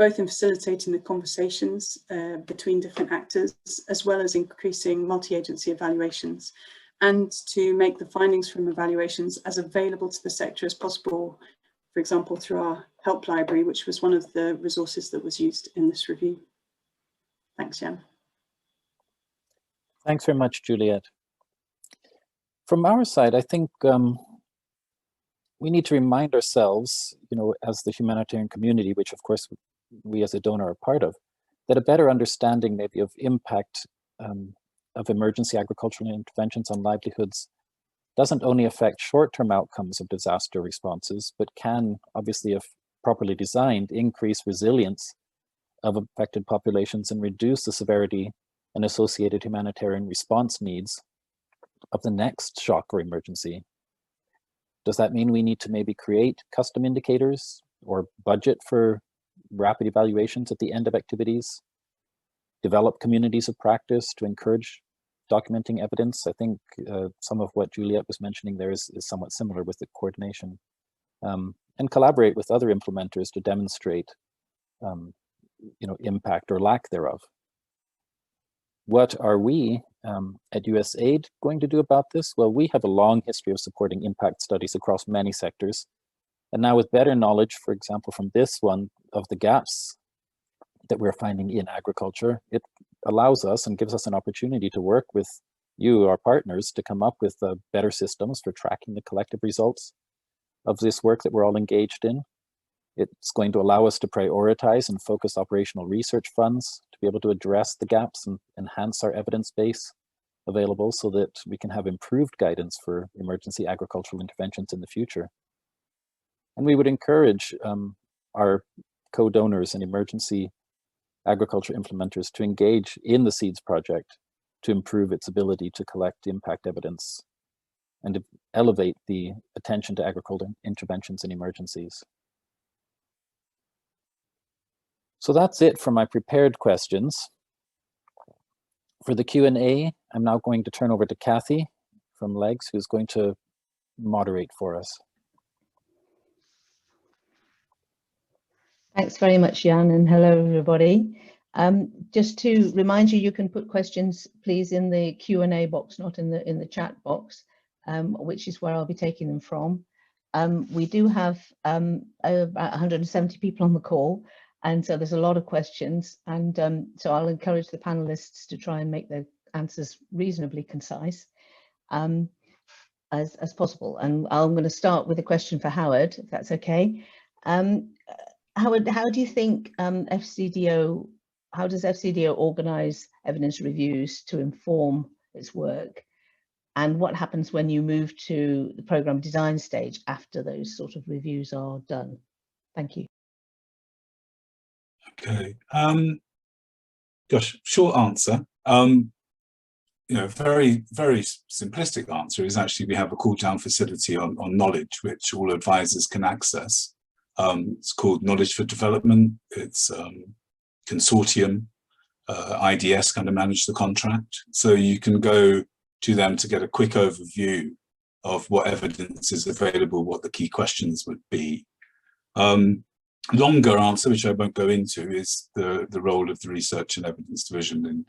both in facilitating the conversations between different actors, as well as increasing multi-agency evaluations, and to make the findings from evaluations as available to the sector as possible, for example, through our help library, which was one of the resources that was used in this review. Thanks, Jan. Thanks very much, Juliet. From our side, I think we need to remind ourselves, as the humanitarian community, which of course we as a donor are part of, that a better understanding maybe of impact of emergency agricultural interventions on livelihoods doesn't only affect short-term outcomes of disaster responses, but can obviously, if properly designed, increase resilience of affected populations and reduce the severity and associated humanitarian response needs of the next shock or emergency. Does that mean we need to maybe create custom indicators or budget for rapid evaluations at the end of activities? Develop communities of practice to encourage documenting evidence? I think some of what Juliet was mentioning there is somewhat similar with the coordination. And collaborate with other implementers to demonstrate impact or lack thereof. What are we at USAID going to do about this? Well, we have a long history of supporting impact studies across many sectors. And now with better knowledge, for example, from this one, of the gaps that we're finding in agriculture, it allows us and gives us an opportunity to work with you, our partners, to come up with better systems for tracking the collective results of this work that we're all engaged in. It's going to allow us to prioritize and focus operational research funds to be able to address the gaps and enhance our evidence base available so that we can have improved guidance for emergency agricultural interventions in the future. And we would encourage our co-donors and emergency agriculture implementers to engage in the SEADS project to improve its ability to collect impact evidence and to elevate the attention to agricultural interventions in emergencies. So that's it for my prepared questions. For the Q&A, I'm now going to turn over to Kathy from LEGS, who's going to moderate for us. Thanks very much, Jan, and hello, everybody. Just to remind you, you can put questions, please, in the Q&A box, not in the chat box, which is where I'll be taking them from. We do have about 170 people on the call, and so there's a lot of questions, and so I'll encourage the panelists to try and make their answers reasonably concise as possible. And I'm going to start with a question for Howard, if that's okay. Howard, how do you think FCDO, how does FCDO organize evidence reviews to inform its work? And what happens when you move to the program design stage after those sort of reviews are done? Thank you. Okay. Gosh, short answer. Very, very simplistic answer is actually we have a call down facility on knowledge, which all advisors can access. It's called Knowledge for Development. It's consortium. IDS kind of manage the contract. So you can go to them to get a quick overview of what evidence is available, what the key questions would be. Longer answer, which I won't go into, is the role of the Research and Evidence Division in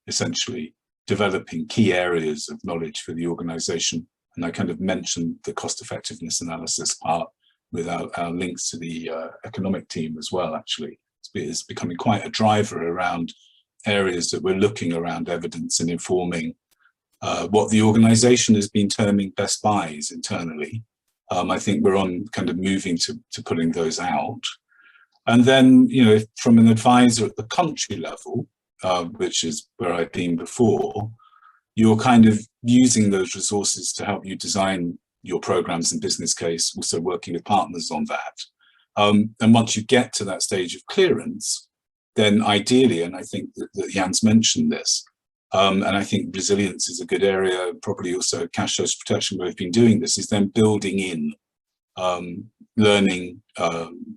essentially developing key areas of knowledge for the organization. And I kind of mentioned the cost effectiveness analysis part with our links to the economic team as well, actually. It's becoming quite a driver around areas that we're looking around evidence and informing what the organization has been terming best buys internally. I think we're on kind of moving to putting those out. And then, from an advisor at the country level, which is where I've been before, you're kind of using those resources to help you design your programs and business case, also working with partners on that. And once you get to that stage of clearance, then ideally, and I think that Jan's mentioned this, and I think resilience is a good area, probably also cash flows protection, where we've been doing this, is then building in learning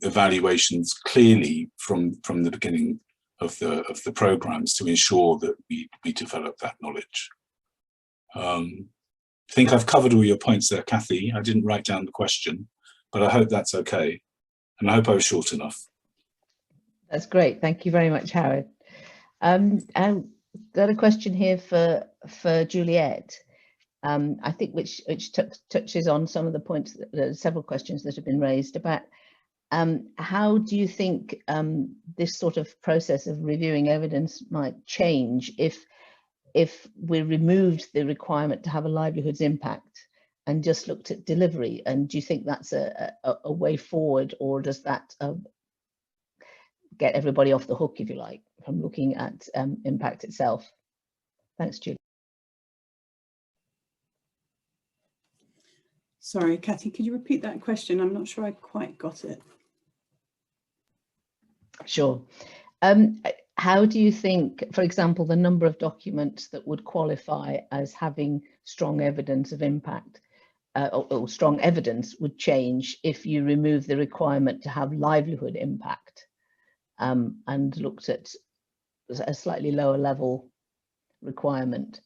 evaluations clearly from the beginning of the programs to ensure that we develop that knowledge. I think I've covered all your points there, Kathy. I didn't write down the question, but I hope that's okay. And I hope I was short enough. That's great. Thank you very much, Howard. I've got a question here for Juliet. I think which touches on some of the points, several questions that have been raised about how do you think this sort of process of reviewing evidence might change if we removed the requirement to have a livelihoods impact and just looked at delivery? And do you think that's a way forward, or does that get everybody off the hook, if you like, from looking at impact itself. Thanks, Julie. Sorry, Kathy, could you repeat that question? I'm not sure I quite got it. Sure. How do you think, for example, the number of documents that would qualify as having strong evidence of impact or strong evidence would change if you remove the requirement to have livelihood impact and looked at a slightly lower level requirement?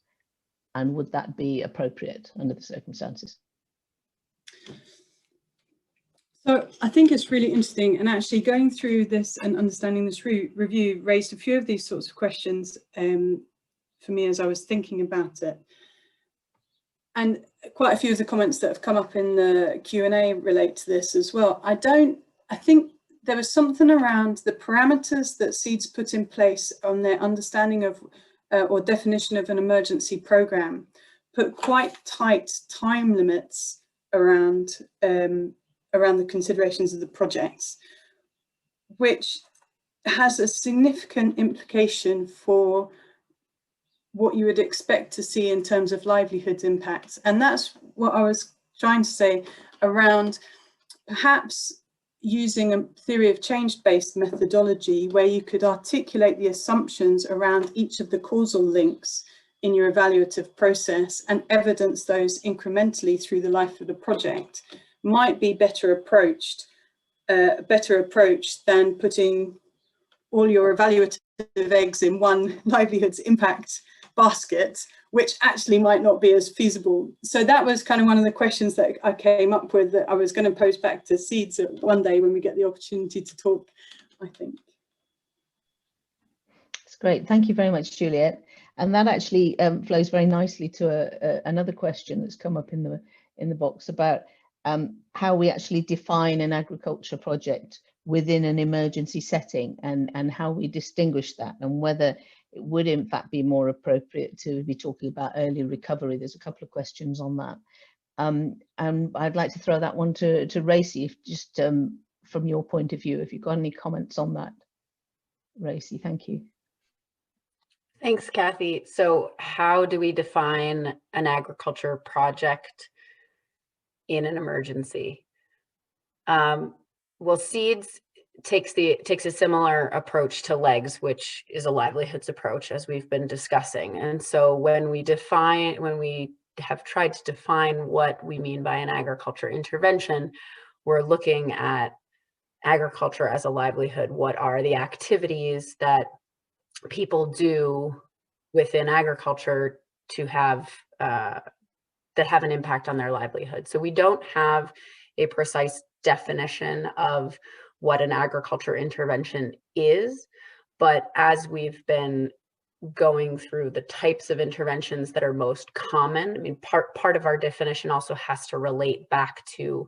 And would that be appropriate under the circumstances? So I think it's really interesting, and actually going through this and understanding this review raised a few of these sorts of questions for me as I was thinking about it. And quite a few of the comments that have come up in the Q&A relate to this as well. I think there was something around the parameters that SEADS put in place on their understanding of or definition of an emergency programme, put quite tight time limits around the considerations of the projects, which has a significant implication for what you would expect to see in terms of livelihood impacts. And that's what I was trying to say around perhaps using a theory of change-based methodology where you could articulate the assumptions around each of the causal links in your evaluative process and evidence those incrementally through the life of the project might be better approach than putting all your evaluative eggs in one livelihoods impact basket, which actually might not be as feasible. So that was kind of one of the questions that I came up with that I was going to pose back to SEADS one day when we get the opportunity to talk, I think. That's great. Thank you very much, Juliet. And that actually flows very nicely to another question that's come up in the box about how we actually define an agriculture project within an emergency setting and how we distinguish that, and whether it would in fact be more appropriate to be talking about early recovery. There's a couple of questions on that. And I'd like to throw that one to Racy, if just from your point of view, if you've got any comments on that. Racy, thank you. Thanks, Kathy. So how do we define an agriculture project in an emergency? Well, SEADS takes a similar approach to LEGS, which is a livelihoods approach, as we've been discussing. And so when we have tried to define what we mean by an agriculture intervention, we're looking at agriculture as a livelihood. What are the activities that people do within agriculture to have that have an impact on their livelihood? So we don't have a precise definition of what an agriculture intervention is, but as we've been going through the types of interventions that are most common, I mean, part of our definition also has to relate back to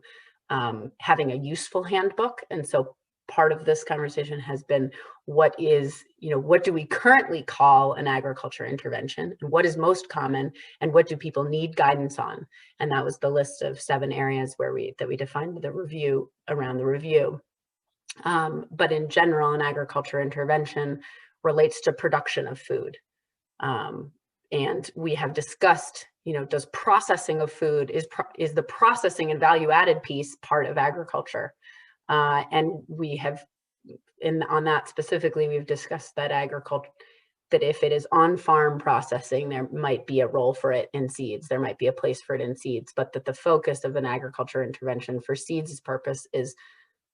having a useful handbook. And so part of this conversation has been what do we currently call an agriculture intervention, and what is most common, and what do people need guidance on? And that was the list of 7 areas that we defined the review around the review. But in general, an agriculture intervention relates to production of food. And we have discussed, does processing of food, is the processing and value added piece part of agriculture? And we have, on that specifically, we've discussed that that if it is on-farm processing, there might be a role for it in SEADS. There might be a place for it in SEADS, but that the focus of an agriculture intervention for SEADS' purpose is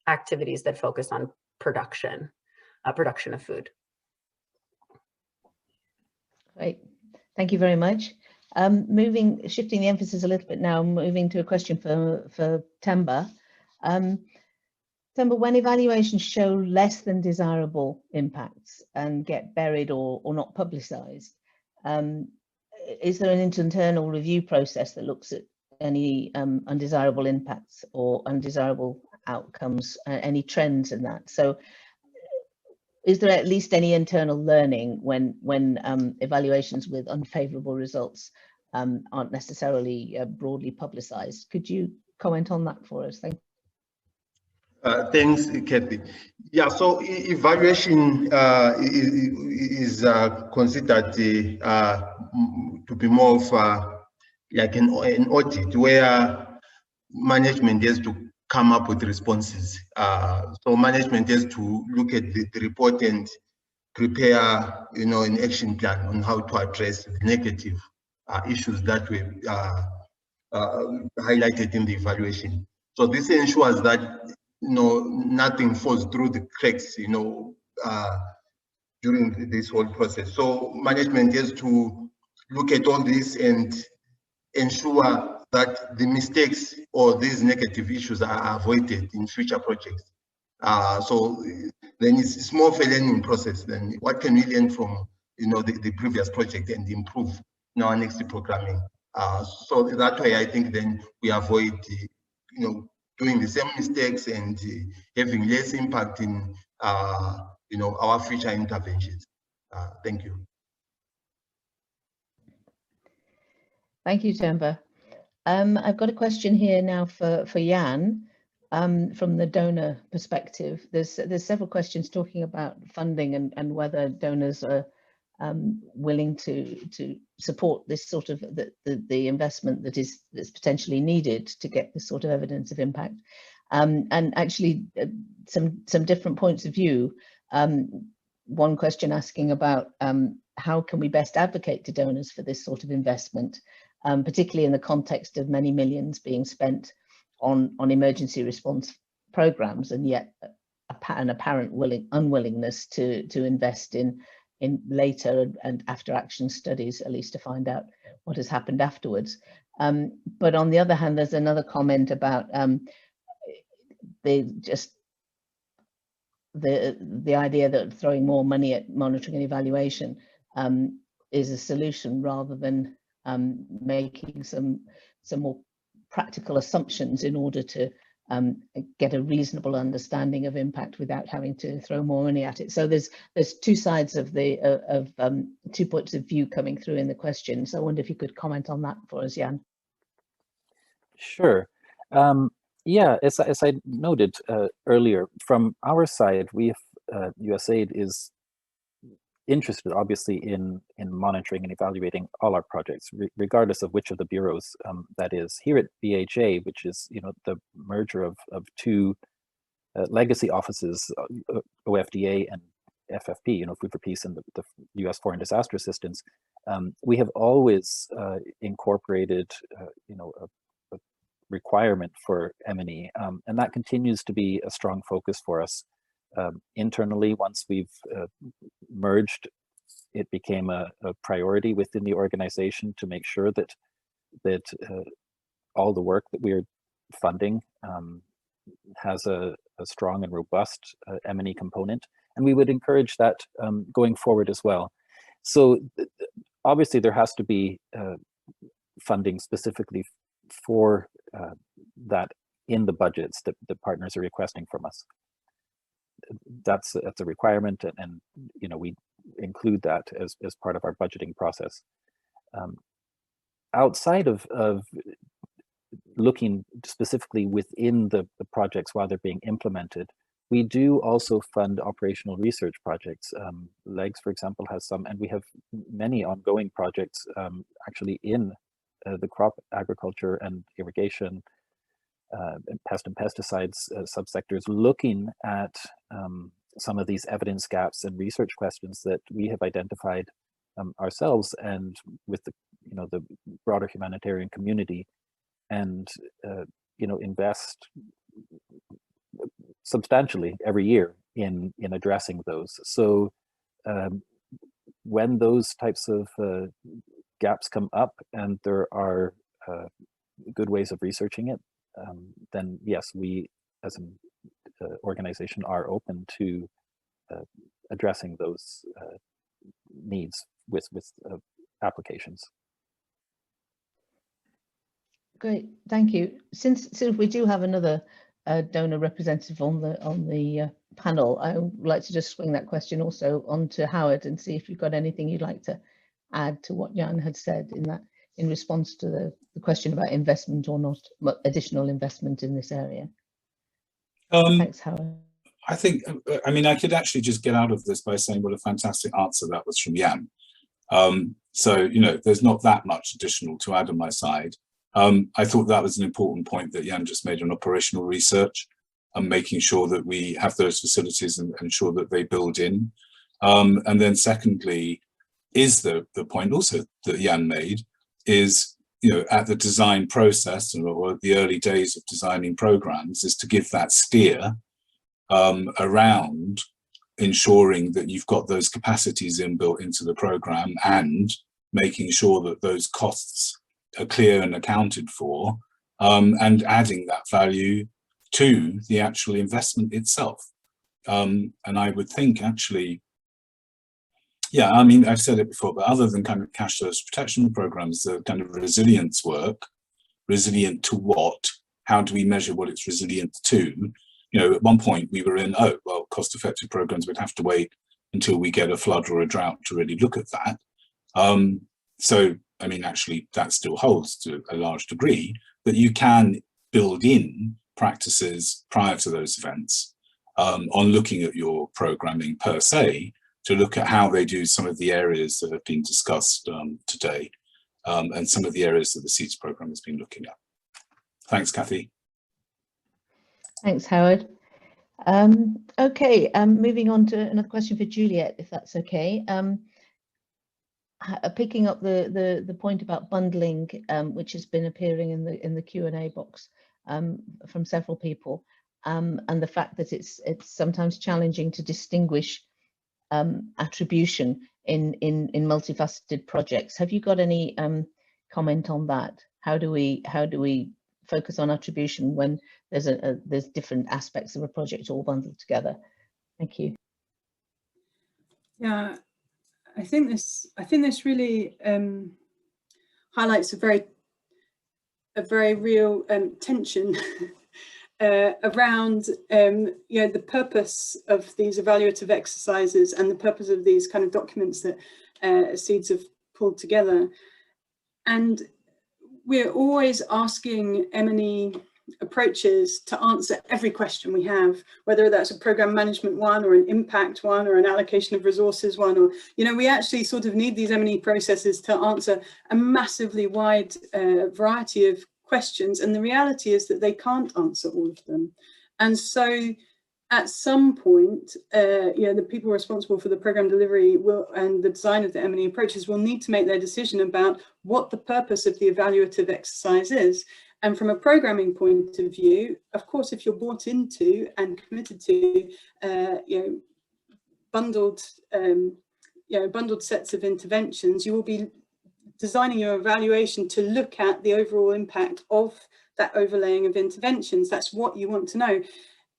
activities that focus on production of food. Great, thank you very much. Shifting the emphasis a little bit now, moving to a question for Temba. Temba, when evaluations show less than desirable impacts and get buried or not publicised, is there an internal review process that looks at any undesirable impacts or undesirable outcomes, any trends in that? So is there at least any internal learning when evaluations with unfavourable results aren't necessarily broadly publicised? Could you comment on that for us? Thank you. Thanks, Kathy. Yeah, so evaluation is considered to be more of like an audit where management has to come up with responses. So management has to look at the report and prepare, an action plan on how to address the negative issues that were highlighted in the evaluation. So this ensures that nothing falls through the cracks, during this whole process. So management has to look at all this and ensure that the mistakes or these negative issues are avoided in future projects. So then it's more of a learning process. Then what can we learn from the previous project and improve in our next programming? So that way, I think then we avoid doing the same mistakes and having less impact in our future interventions. Thank you. Thank you, Themba. I've got a question here now for Jan from the donor perspective. There's several questions talking about funding and whether donors are willing to support this sort of the investment that's potentially needed to get this sort of evidence of impact, and actually some different points of view. One question asking about how can we best advocate to donors for this sort of investment, particularly in the context of many millions being spent on emergency response programs, and yet an apparent unwillingness to invest in later and after action studies, at least to find out what has happened afterwards. But on the other hand, there's another comment about the idea that throwing more money at monitoring and evaluation is a solution rather than making some more practical assumptions in order to get a reasonable understanding of impact without having to throw more money at it. So there's two sides of the 2 points of view coming through in the question. So I wonder if you could comment on that for us, Jan. Sure. Yeah, as I noted earlier, from our side, USAID is interested, obviously, in monitoring and evaluating all our projects, regardless of which of the bureaus that is. Here at BHA, which is the merger of two legacy offices, OFDA and FFP, Food for Peace and the U.S. Foreign Disaster Assistance, we have always incorporated, a requirement for M&E, and that continues to be a strong focus for us. Internally, once we've merged, it became a priority within the organization to make sure that all the work that we're funding has a strong and robust M&E component, and we would encourage that going forward as well. So obviously there has to be funding specifically for that in the budgets that the partners are requesting from us. That's a requirement, and we include that as part of our budgeting process. Outside of looking specifically within the projects while they're being implemented, we do also fund operational research projects. LEGS, for example, has some, and we have many ongoing projects actually in the crop agriculture and irrigation, pest and pesticides subsectors, looking at some of these evidence gaps and research questions that we have identified ourselves and with the broader humanitarian community, and invest substantially every year in addressing those. So when those types of gaps come up and there are good ways of researching it, then yes, we as an organization are open to addressing those needs with applications. Great, thank you. Since we do have another donor representative on the panel, I would like to just swing that question also on to Howard and see if you've got anything you'd like to add to what Jan had said in response to the question about investment or not, additional investment in this area. Thanks, Howard. I think, I mean, I could actually just get out of this by saying what a fantastic answer that was from Jan. So, you know, there's not that much additional to add on my side. I thought that was an important point that Jan just made on operational research and making sure that we have those facilities and ensure that they build in. And then secondly, is the point also that Jan made is, you know, at the design process or the early days of designing programs is to give that steer around ensuring that you've got those capacities inbuilt into the program and making sure that those costs are clear and accounted for, and adding that value to the actual investment itself. And I would think actually, yeah, I mean, I've said it before, but other than kind of cash flows protection programs, the kind of resilience work, resilient to what? How do we measure what it's resilient to? You know, at one point we were in, oh, well, cost-effective programs would have to wait until we get a flood or a drought to really look at that. So, I mean, actually, that still holds to a large degree, but you can build in practices prior to those events on looking at your programming per se, to look at how they do some of the areas that have been discussed today, and some of the areas that the SEADS program has been looking at. Thanks, Kathy. Thanks, Howard. Okay, moving on to another question for Juliet, if that's okay. Picking up the point about bundling, which has been appearing in the Q&A box from several people, and the fact that it's sometimes challenging to distinguish attribution in multifaceted projects. Have you got any comment on that? How do we focus on attribution when there's different aspects of a project all bundled together? Thank you. Yeah, I think this really highlights a very real tension around you know, the purpose of these evaluative exercises and the purpose of these kind of documents that SEADS have pulled together. And we're always asking M&E approaches to answer every question we have, whether that's a program management one or an impact one or an allocation of resources one, or, you know, we actually sort of need these M&E processes to answer a massively wide variety of questions. And the reality is that they can't answer all of them. And so at some point, you know, the people responsible for the program delivery and the design of the M&E approaches will need to make their decision about what the purpose of the evaluative exercise is. And from a programming point of view, of course, if you're bought into and committed to, you know, bundled sets of interventions, you will be designing your evaluation to look at the overall impact of that overlaying of interventions. That's what you want to know.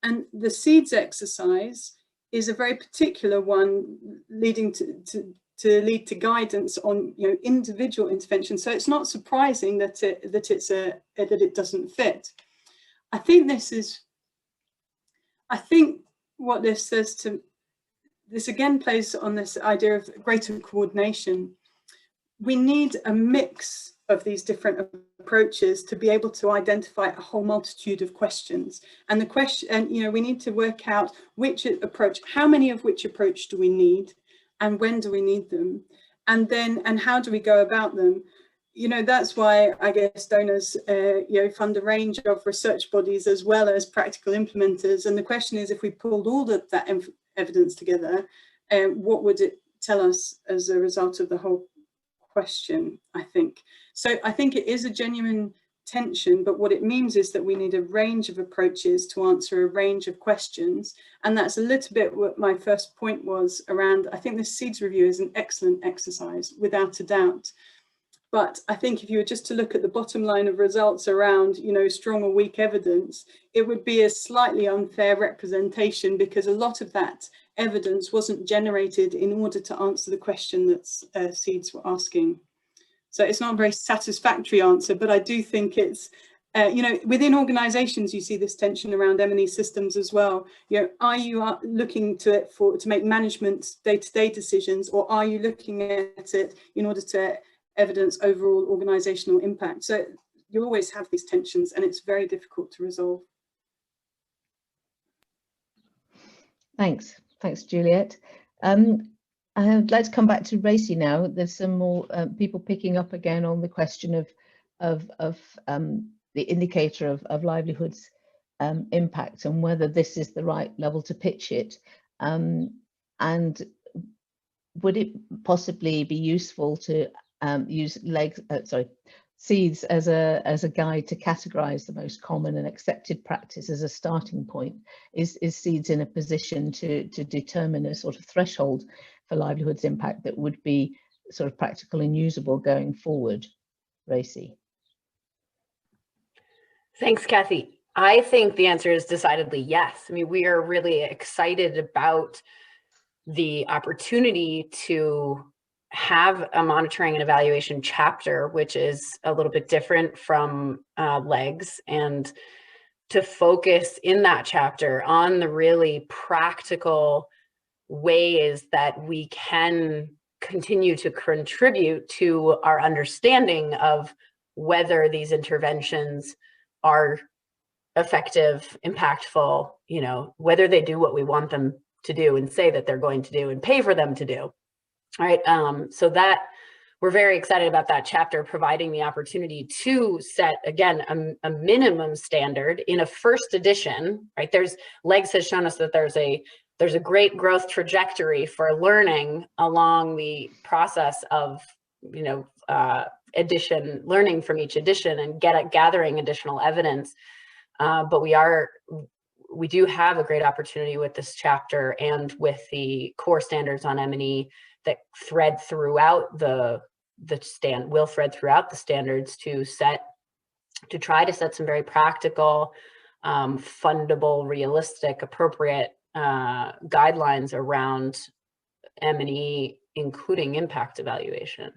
And the SEADS exercise is a very particular one, leading to lead to guidance on, you know, individual interventions. So it's not surprising that it doesn't fit. I think what this says to this again plays on this idea of greater coordination. We need a mix of these different approaches to be able to identify a whole multitude of questions. And the question, and you know, we need to work out which approach, how many of which approach do we need, and when do we need them, and how do we go about them? You know, that's why I guess donors, you know, fund a range of research bodies as well as practical implementers. And the question is, if we pulled all of that evidence together, what would it tell us as a result of the whole question, I think. So I think it is a genuine tension, but what it means is that we need a range of approaches to answer a range of questions. And that's a little bit what my first point was around. I think this SEADS review is an excellent exercise, without a doubt. But I think if you were just to look at the bottom line of results around, you know, strong or weak evidence, it would be a slightly unfair representation, because a lot of that evidence wasn't generated in order to answer the question that SEADS were asking. So it's not a very satisfactory answer, but I do think it's, you know, within organizations, you see this tension around M&E systems as well. You know, are you looking to it to make management day-to-day decisions, or are you looking at it in order to evidence overall organizational impact? So you always have these tensions, and it's very difficult to resolve. Thanks, Juliet. I'd like to come back to Racy now. There's some more people picking up again on the question of the indicator of livelihoods impact and whether this is the right level to pitch it. And would it possibly be useful to use SEADS as a guide to categorize the most common and accepted practice as a starting point? Is SEADS in a position to determine a sort of threshold for livelihoods impact that would be sort of practical and usable going forward? Racy. Thanks, Kathy. I think the answer is decidedly yes. I mean, we are really excited about the opportunity to have a monitoring and evaluation chapter, which is a little bit different from LEGS, and to focus in that chapter on the really practical ways that we can continue to contribute to our understanding of whether these interventions are effective, impactful, you know, whether they do what we want them to do and say that they're going to do and pay for them to do. All right, so that we're very excited about that chapter, providing the opportunity to set, again, a minimum standard in a first edition, right? LEGS has shown us that there's a great growth trajectory for learning along the process of, you know, learning from each edition and gathering additional evidence. But we do have a great opportunity with this chapter and with the core standards on M&E that thread throughout the standards to try to set some very practical, fundable, realistic, appropriate guidelines around M&E, including impact evaluation.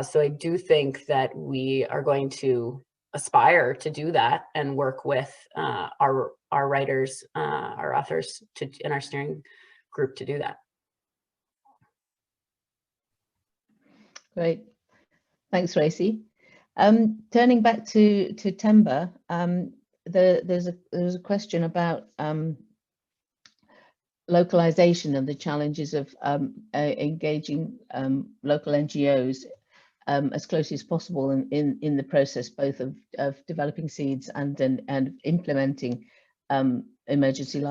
So I do think that we are going to aspire to do that and work with our writers, our authors in our steering group to do that. Great, thanks, Racy. Turning back to Themba, there's a question about localization and the challenges of engaging local NGOs as closely as possible in the process, both of developing SEADS and implementing emergency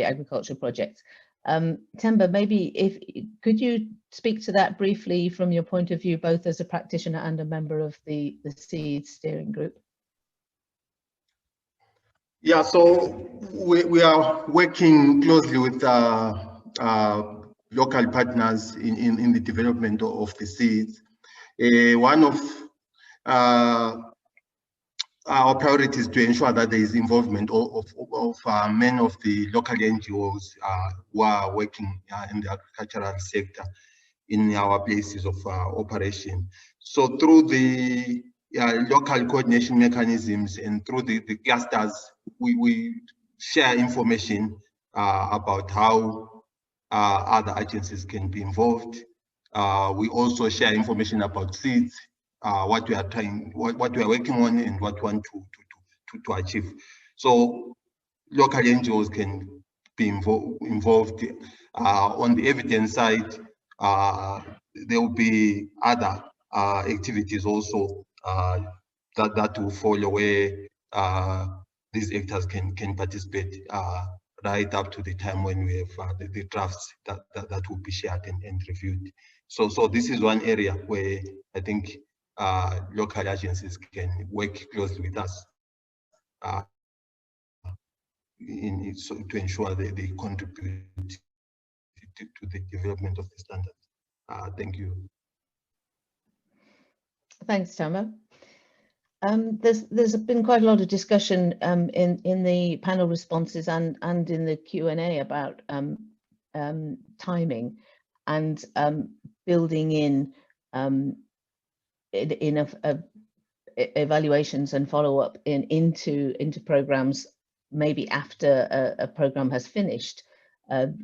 agriculture projects. Themba, maybe could you speak to that briefly from your point of view, both as a practitioner and a member of the SEADS steering group? Yeah, so we are working closely with local partners in the development of the SEADS. One of our priorities to ensure that there is involvement of many of the local NGOs who are working in the agricultural sector in our places of operation. So through the local coordination mechanisms and through the clusters, we share information about how other agencies can be involved. We also share information about SEADS, what we are working on and what we want to achieve. So local NGOs can be involved. On the evidence side, there will be other activities also that will follow where these actors can participate right up to the time when we have the drafts that will be shared and reviewed. So this is one area where I think local agencies can work closely with us to ensure that they contribute to the development of the standards. Thank you. Thanks, Themba. There's been quite a lot of discussion in the panel responses and in the Q&A about timing and building in evaluations and follow-up into programs maybe after a program has finished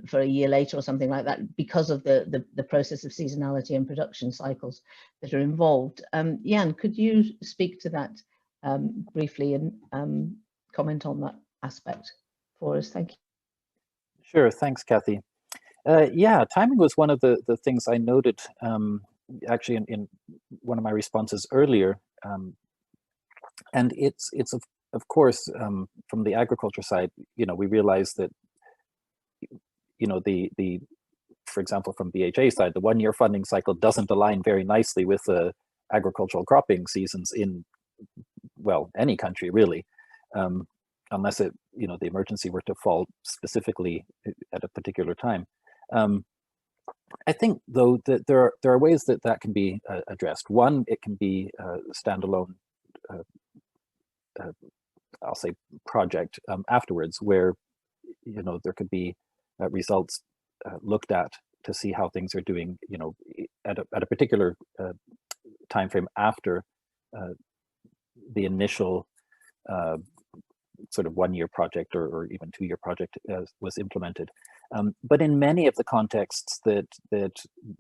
for a year later or something like that, because of the process of seasonality and production cycles that are involved. Jan, could you speak to that briefly and comment on that aspect for us? Thank you. Sure, thanks, Kathy. Yeah, timing was one of the things I noted actually in one of my responses earlier. And it's of course, from the agriculture side, we realize that, for example, from BHA side, the 1-year funding cycle doesn't align very nicely with the agricultural cropping seasons in, well, any country really, unless the emergency were to fall specifically at a particular time. I think though that there are ways that can be addressed. One, it can be a standalone, I'll say, project afterwards, where there could be results looked at to see how things are doing, at a particular time frame after the initial sort of 1-year project or even 2-year project was implemented. But in many of the contexts that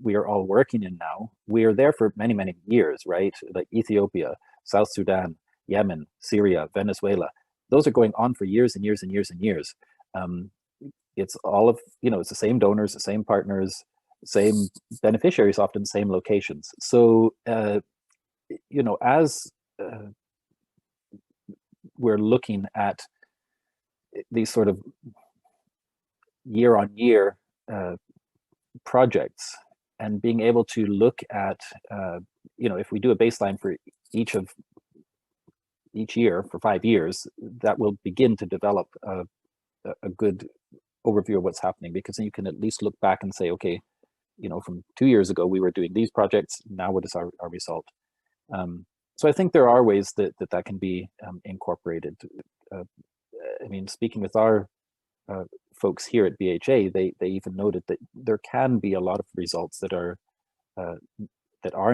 we are all working in now, we are there for many, many years, right? Like Ethiopia, South Sudan, Yemen, Syria, Venezuela. Those are going on for years and years and years and years. It's all of, it's the same donors, the same partners, same beneficiaries, often same locations. So, as we're looking at these sort of year-on-year projects and being able to look at, if we do a baseline for each year for 5 years, that will begin to develop a good overview of what's happening, because then you can at least look back and say, okay, from 2 years ago, we were doing these projects. Now what is our result? So I think there are ways that can be incorporated. I mean, speaking with our folks here at BHA, they even noted that there can be a lot of results that are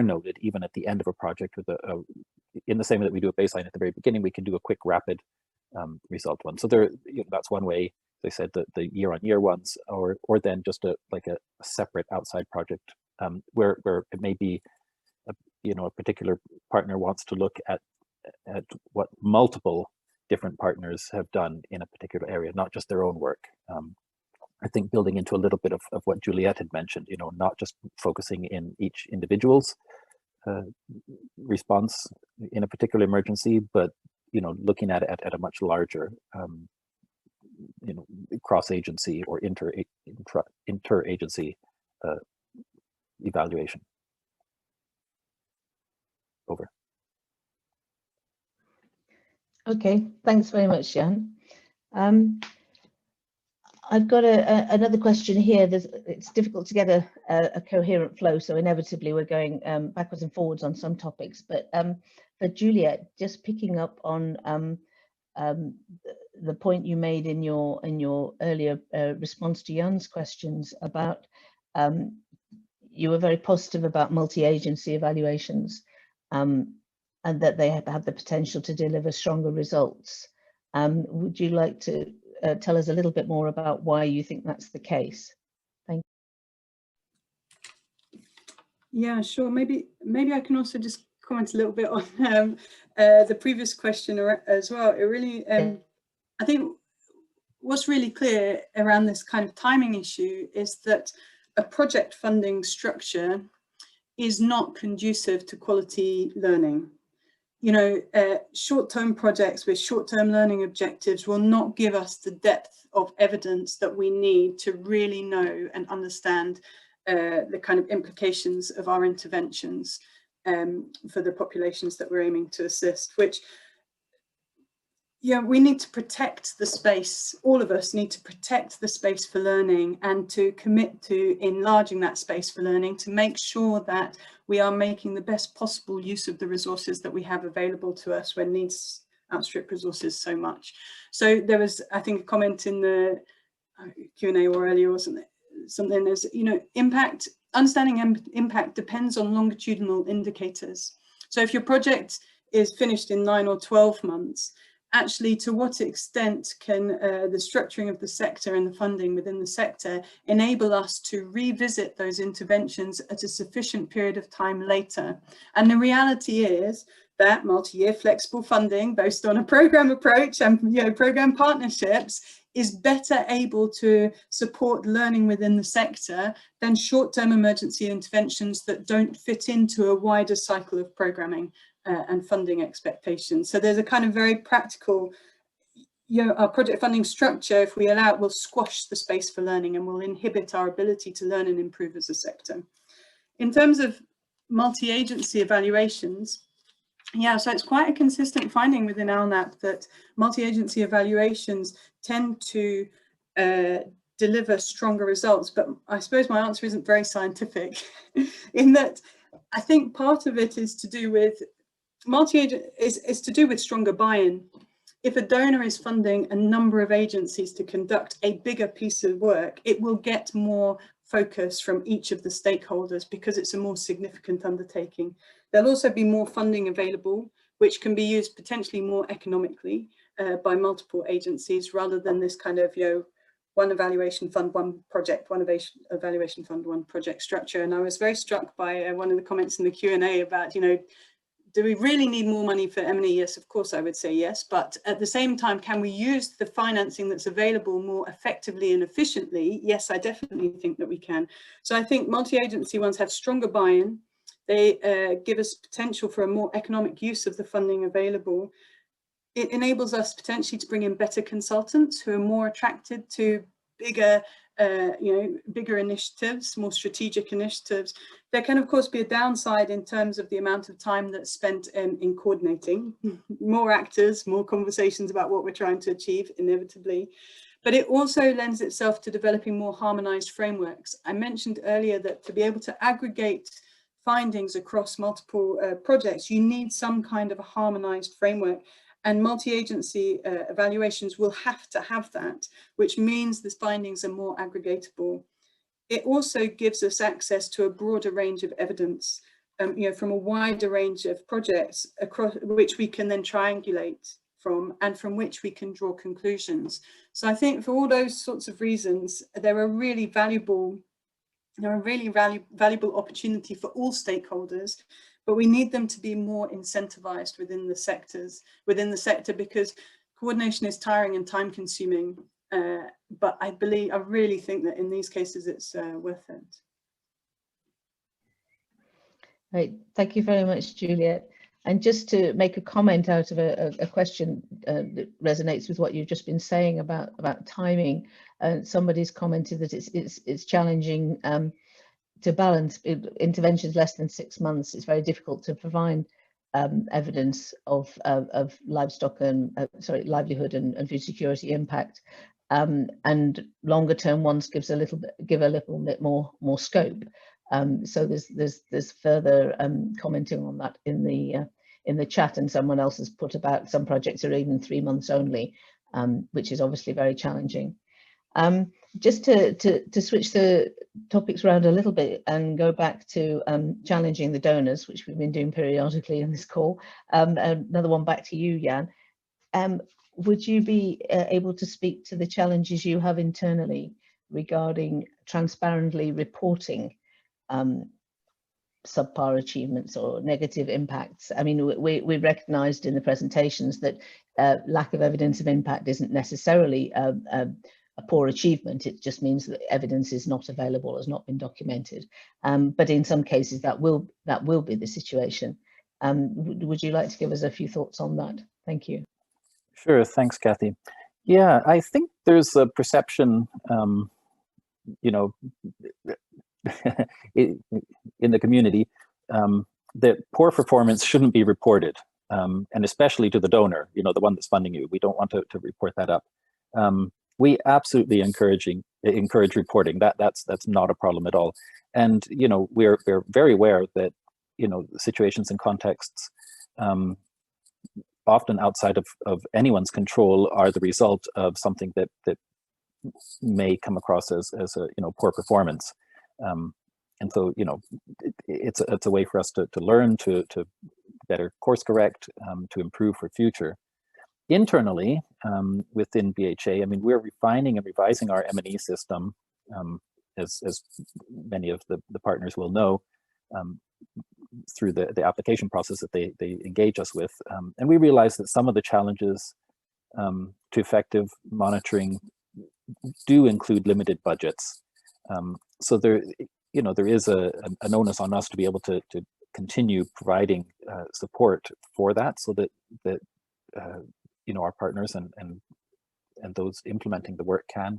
noted even at the end of a project with in the same way that we do a baseline at the very beginning, we can do a quick rapid result one. So there, that's one way. They said that the year-on-year ones, or then just a separate outside project where it may be a particular partner wants to look at what multiple different partners have done in a particular area, not just their own work. I think building into a little bit of what Juliet had mentioned, not just focusing in each individual's response in a particular emergency, but looking at it at a much larger cross-agency or inter-agency evaluation. Over. Okay, thanks very much, Jan. I've got another question here. It's difficult to get a coherent flow, so inevitably we're going backwards and forwards on some topics. But for Juliet, just picking up on the point you made in your earlier response to Jan's questions about you were very positive about multi-agency evaluations and that they have the potential to deliver stronger results. Would you like to tell us a little bit more about why you think that's the case? Thank you. Yeah, sure. Maybe I can also just comment a little bit on the previous question as well. It really, I think what's really clear around this kind of timing issue is that a project funding structure is not conducive to quality learning. Short-term projects with short-term learning objectives will not give us the depth of evidence that we need to really know and understand the kind of implications of our interventions for the populations that we're aiming to assist, which, we need to protect the space. All of us need to protect the space for learning and to commit to enlarging that space for learning to make sure that we are making the best possible use of the resources that we have available to us when needs outstrip resources so much. So there was, I think, a comment in the Q&A or earlier or something as, understanding impact depends on longitudinal indicators. So if your project is finished in 9 or 12 months, actually, to what extent can the structuring of the sector and the funding within the sector enable us to revisit those interventions at a sufficient period of time later? And the reality is that multi-year flexible funding based on a program approach and program partnerships is better able to support learning within the sector than short-term emergency interventions that don't fit into a wider cycle of programming and funding expectations. So there's a kind of very practical, our project funding structure, if we allow it, will squash the space for learning and will inhibit our ability to learn and improve as a sector. In terms of multi-agency evaluations, yeah, so it's quite a consistent finding within ALNAP that multi-agency evaluations tend to deliver stronger results, but I suppose my answer isn't very scientific in that I think part of it is to do with is to do with stronger buy-in. If a donor is funding a number of agencies to conduct a bigger piece of work, it will get more focus from each of the stakeholders because it's a more significant undertaking. There'll also be more funding available, which can be used potentially more economically by multiple agencies rather than this kind of, one evaluation fund, one project, one evaluation fund, one project structure. And I was very struck by one of the comments in the Q&A about, do we really need more money for M&E? Yes, of course, I would say yes. But at the same time, can we use the financing that's available more effectively and efficiently? Yes, I definitely think that we can. So I think multi-agency ones have stronger buy-in. They give us potential for a more economic use of the funding available. It enables us potentially to bring in better consultants who are more attracted to bigger bigger initiatives, more strategic initiatives. There can, of course, be a downside in terms of the amount of time that's spent in coordinating. More actors, more conversations about what we're trying to achieve, inevitably. But it also lends itself to developing more harmonized frameworks. I mentioned earlier that to be able to aggregate findings across multiple projects, you need some kind of a harmonized framework. And multi-agency evaluations will have to have that, which means the findings are more aggregatable. It also gives us access to a broader range of evidence, from a wider range of projects across which we can then triangulate from and from which we can draw conclusions. So I think for all those sorts of reasons, they're a really valuable opportunity for all stakeholders. But we need them to be more incentivized within the sector, because coordination is tiring and time consuming. But I really think that in these cases, it's worth it. Right, thank you very much, Juliet. And just to make a comment out of a question that resonates with what you've just been saying about timing, somebody's commented that it's challenging to balance interventions less than 6 months. It's very difficult to provide evidence of livestock and livelihood and food security impact, and longer term ones give a little bit more scope. So there's further commenting on that in the chat, and someone else has put about some projects are even 3 months only, which is obviously very challenging. Just to switch the topics around a little bit and go back to challenging the donors, which we've been doing periodically in this call. Another one back to you, Jan. Would you be able to speak to the challenges you have internally regarding transparently reporting subpar achievements or negative impacts? I mean, we recognised in the presentations that lack of evidence of impact isn't necessarily a poor achievement. It just means that evidence is not available, has not been documented. But in some cases that will be the situation. Would you like to give us a few thoughts on that? Thank you. Sure, thanks, Kathy. Yeah, I think there's a perception, in the community that poor performance shouldn't be reported, and especially to the donor, the one that's funding you. We don't want to report that up. We absolutely encourage reporting. That's not a problem at all. And we're very aware that situations and contexts often outside of anyone's control are the result of something that may come across as a poor performance. And so it's a way for us to learn, to better course correct, to improve for future. Internally, within BHA, I mean, we're refining and revising our M&E system, as many of the partners will know, through the application process that they engage us with. And we realize that some of the challenges to effective monitoring do include limited budgets. So there, there is an onus on us to be able to continue providing support for that, so that our partners and those implementing the work can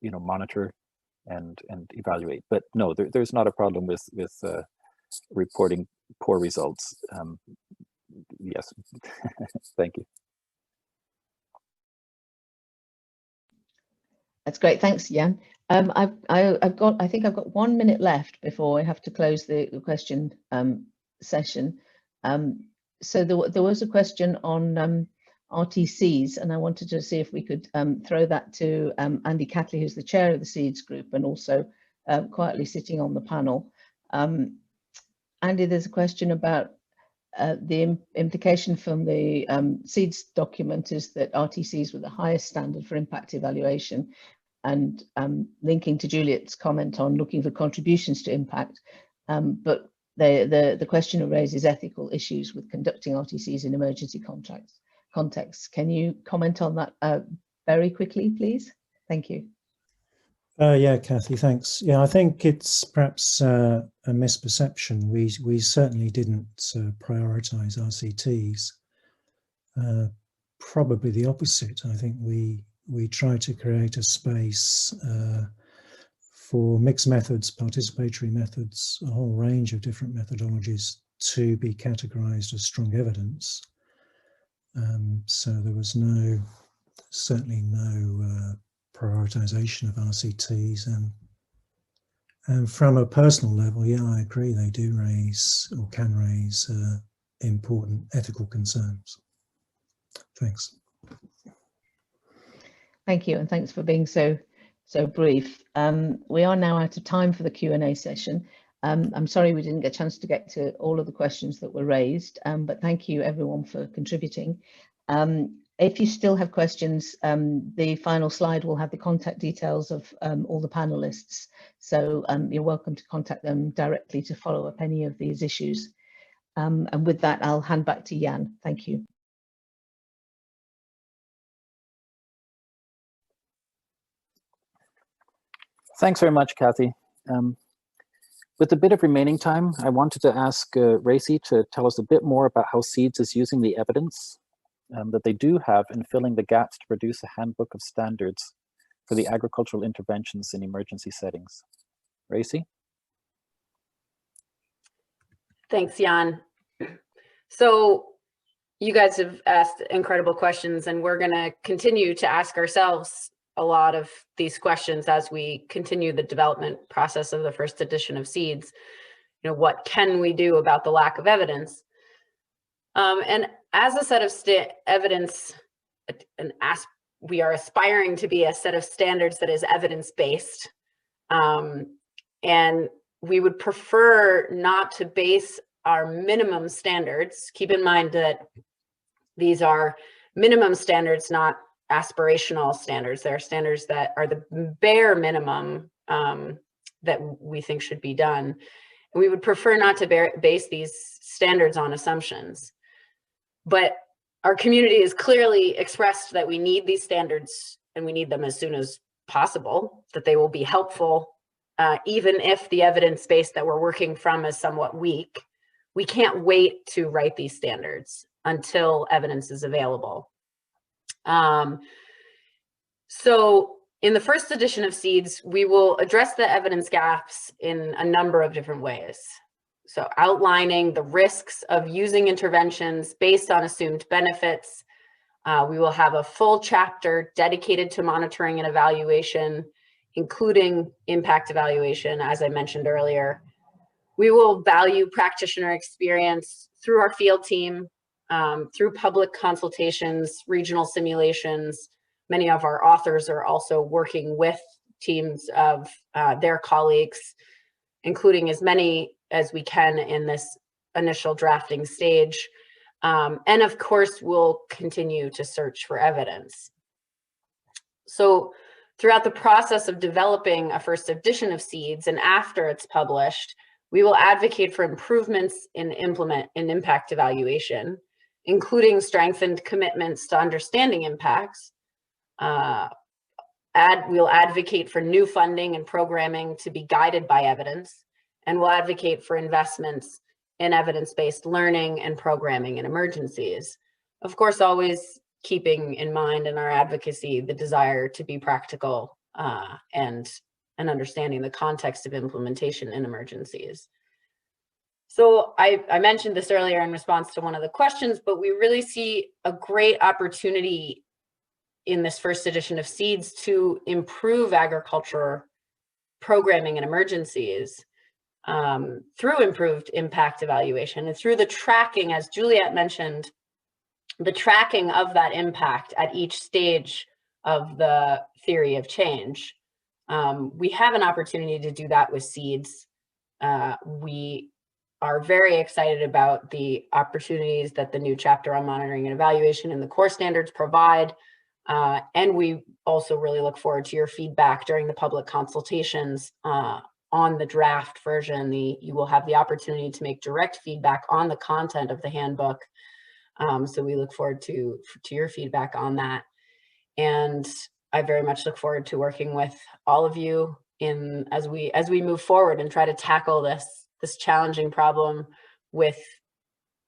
monitor and evaluate. But no, there's not a problem with reporting poor results. Yes. Thank you. That's great. Thanks, Jan. I think I've got 1 minute left before I have to close the question session. So there was a question on RTCs, and I wanted to see if we could throw that to Andy Catley, who's the chair of the SEADS group and also quietly sitting on the panel. Andy, there's a question about the implication from the SEADS document is that RTCs were the highest standard for impact evaluation, and linking to Juliet's comment on looking for contributions to impact, but the questioner raises ethical issues with conducting RTCs in emergency contexts. Can you comment on that very quickly, please? Thank you. Yeah, Kathy, thanks. Yeah, I think it's perhaps a misperception. We certainly didn't prioritise RCTs. Probably the opposite. I think we tried to create a space for mixed methods, participatory methods, a whole range of different methodologies to be categorised as strong evidence. So there was certainly no prioritisation of RCTs, and from a personal level, yeah, I agree, they do raise or can raise important ethical concerns. Thanks. Thank you, and thanks for being so brief. We are now out of time for the Q&A session. I'm sorry we didn't get a chance to get to all of the questions that were raised, but thank you everyone for contributing. If you still have questions, the final slide will have the contact details of all the panelists. So you're welcome to contact them directly to follow up any of these issues. And with that, I'll hand back to Jan. Thank you. Thanks very much, Kathy. With a bit of remaining time, I wanted to ask Racy to tell us a bit more about how SEADS is using the evidence that they do have in filling the gaps to produce a handbook of standards for the agricultural interventions in emergency settings. Racy? Thanks, Jan. So you guys have asked incredible questions, and we're going to continue to ask ourselves a lot of these questions as we continue the development process of the first edition of SEADS. What can we do about the lack of evidence? And as a set of evidence, we are aspiring to be a set of standards that is evidence-based. And we would prefer not to base our minimum standards. Keep in mind that these are minimum standards, not aspirational standards. There are standards that are the bare minimum that we think should be done. And we would prefer not to base these standards on assumptions. But our community has clearly expressed that we need these standards, and we need them as soon as possible, that they will be helpful, even if the evidence base that we're working from is somewhat weak. We can't wait to write these standards until evidence is available. So in the first edition of SEADS, we will address the evidence gaps in a number of different ways. So outlining the risks of using interventions based on assumed benefits. We will have a full chapter dedicated to monitoring and evaluation, including impact evaluation, as I mentioned earlier. We will value practitioner experience through our field team, through public consultations, regional simulations. Many of our authors are also working with teams of their colleagues, including as many as we can in this initial drafting stage. And of course, we'll continue to search for evidence. So throughout the process of developing a first edition of SEADS and after it's published, we will advocate for improvements in impact evaluation, including strengthened commitments to understanding impacts, we'll advocate for new funding and programming to be guided by evidence, and we'll advocate for investments in evidence-based learning and programming in emergencies. Of course, always keeping in mind in our advocacy the desire to be practical and understanding the context of implementation in emergencies. So I mentioned this earlier in response to one of the questions, but we really see a great opportunity in this first edition of SEADS to improve agriculture programming in emergencies through improved impact evaluation and through the tracking, as Juliet mentioned, the tracking of that impact at each stage of the theory of change. We have an opportunity to do that with SEADS. We are very excited about the opportunities that the new chapter on monitoring and evaluation in the core standards provide. And we also really look forward to your feedback during the public consultations on the draft version. You will have the opportunity to make direct feedback on the content of the handbook. So we look forward to your feedback on that. And I very much look forward to working with all of you as we move forward and try to tackle this challenging problem with,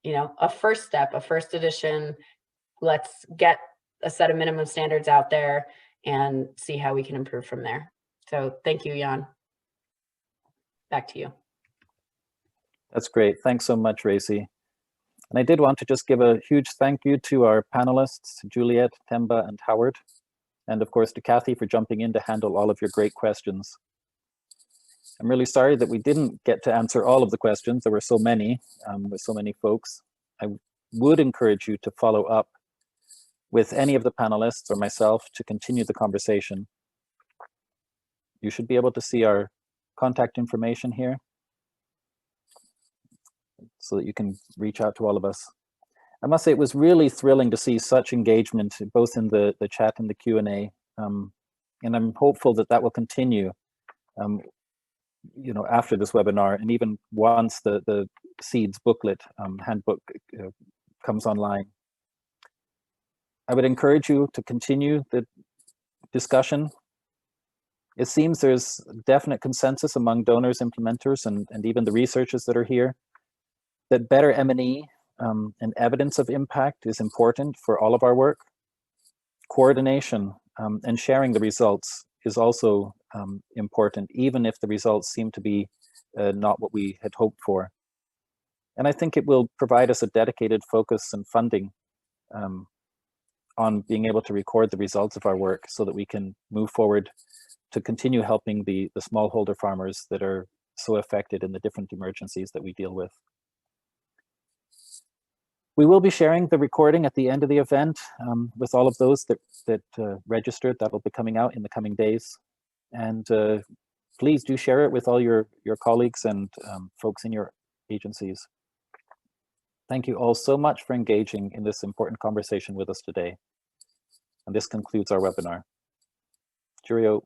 a first step, a first edition. Let's get a set of minimum standards out there and see how we can improve from there. So thank you, Jan. Back to you. That's great. Thanks so much, Racy. And I did want to just give a huge thank you to our panelists, Juliet, Themba, and Howard, and of course to Kathy for jumping in to handle all of your great questions. I'm really sorry that we didn't get to answer all of the questions. There were so many, with so many folks. I would encourage you to follow up with any of the panelists or myself to continue the conversation. You should be able to see our contact information here so that you can reach out to all of us. I must say it was really thrilling to see such engagement both in the chat and the Q&A, and I'm hopeful that that will continue after this webinar, and even once the SEADS booklet, handbook comes online. I would encourage you to continue the discussion. It seems there's definite consensus among donors, implementers, and even the researchers that are here that better M&E and evidence of impact is important for all of our work. Coordination and sharing the results is also important, even if the results seem to be not what we had hoped for. And I think it will provide us a dedicated focus and funding on being able to record the results of our work so that we can move forward to continue helping the smallholder farmers that are so affected in the different emergencies that we deal with. We will be sharing the recording at the end of the event with all of those that registered. That will be coming out in the coming days. And please do share it with all your colleagues and folks in your agencies. Thank you all so much for engaging in this important conversation with us today. And this concludes our webinar. Cheerio.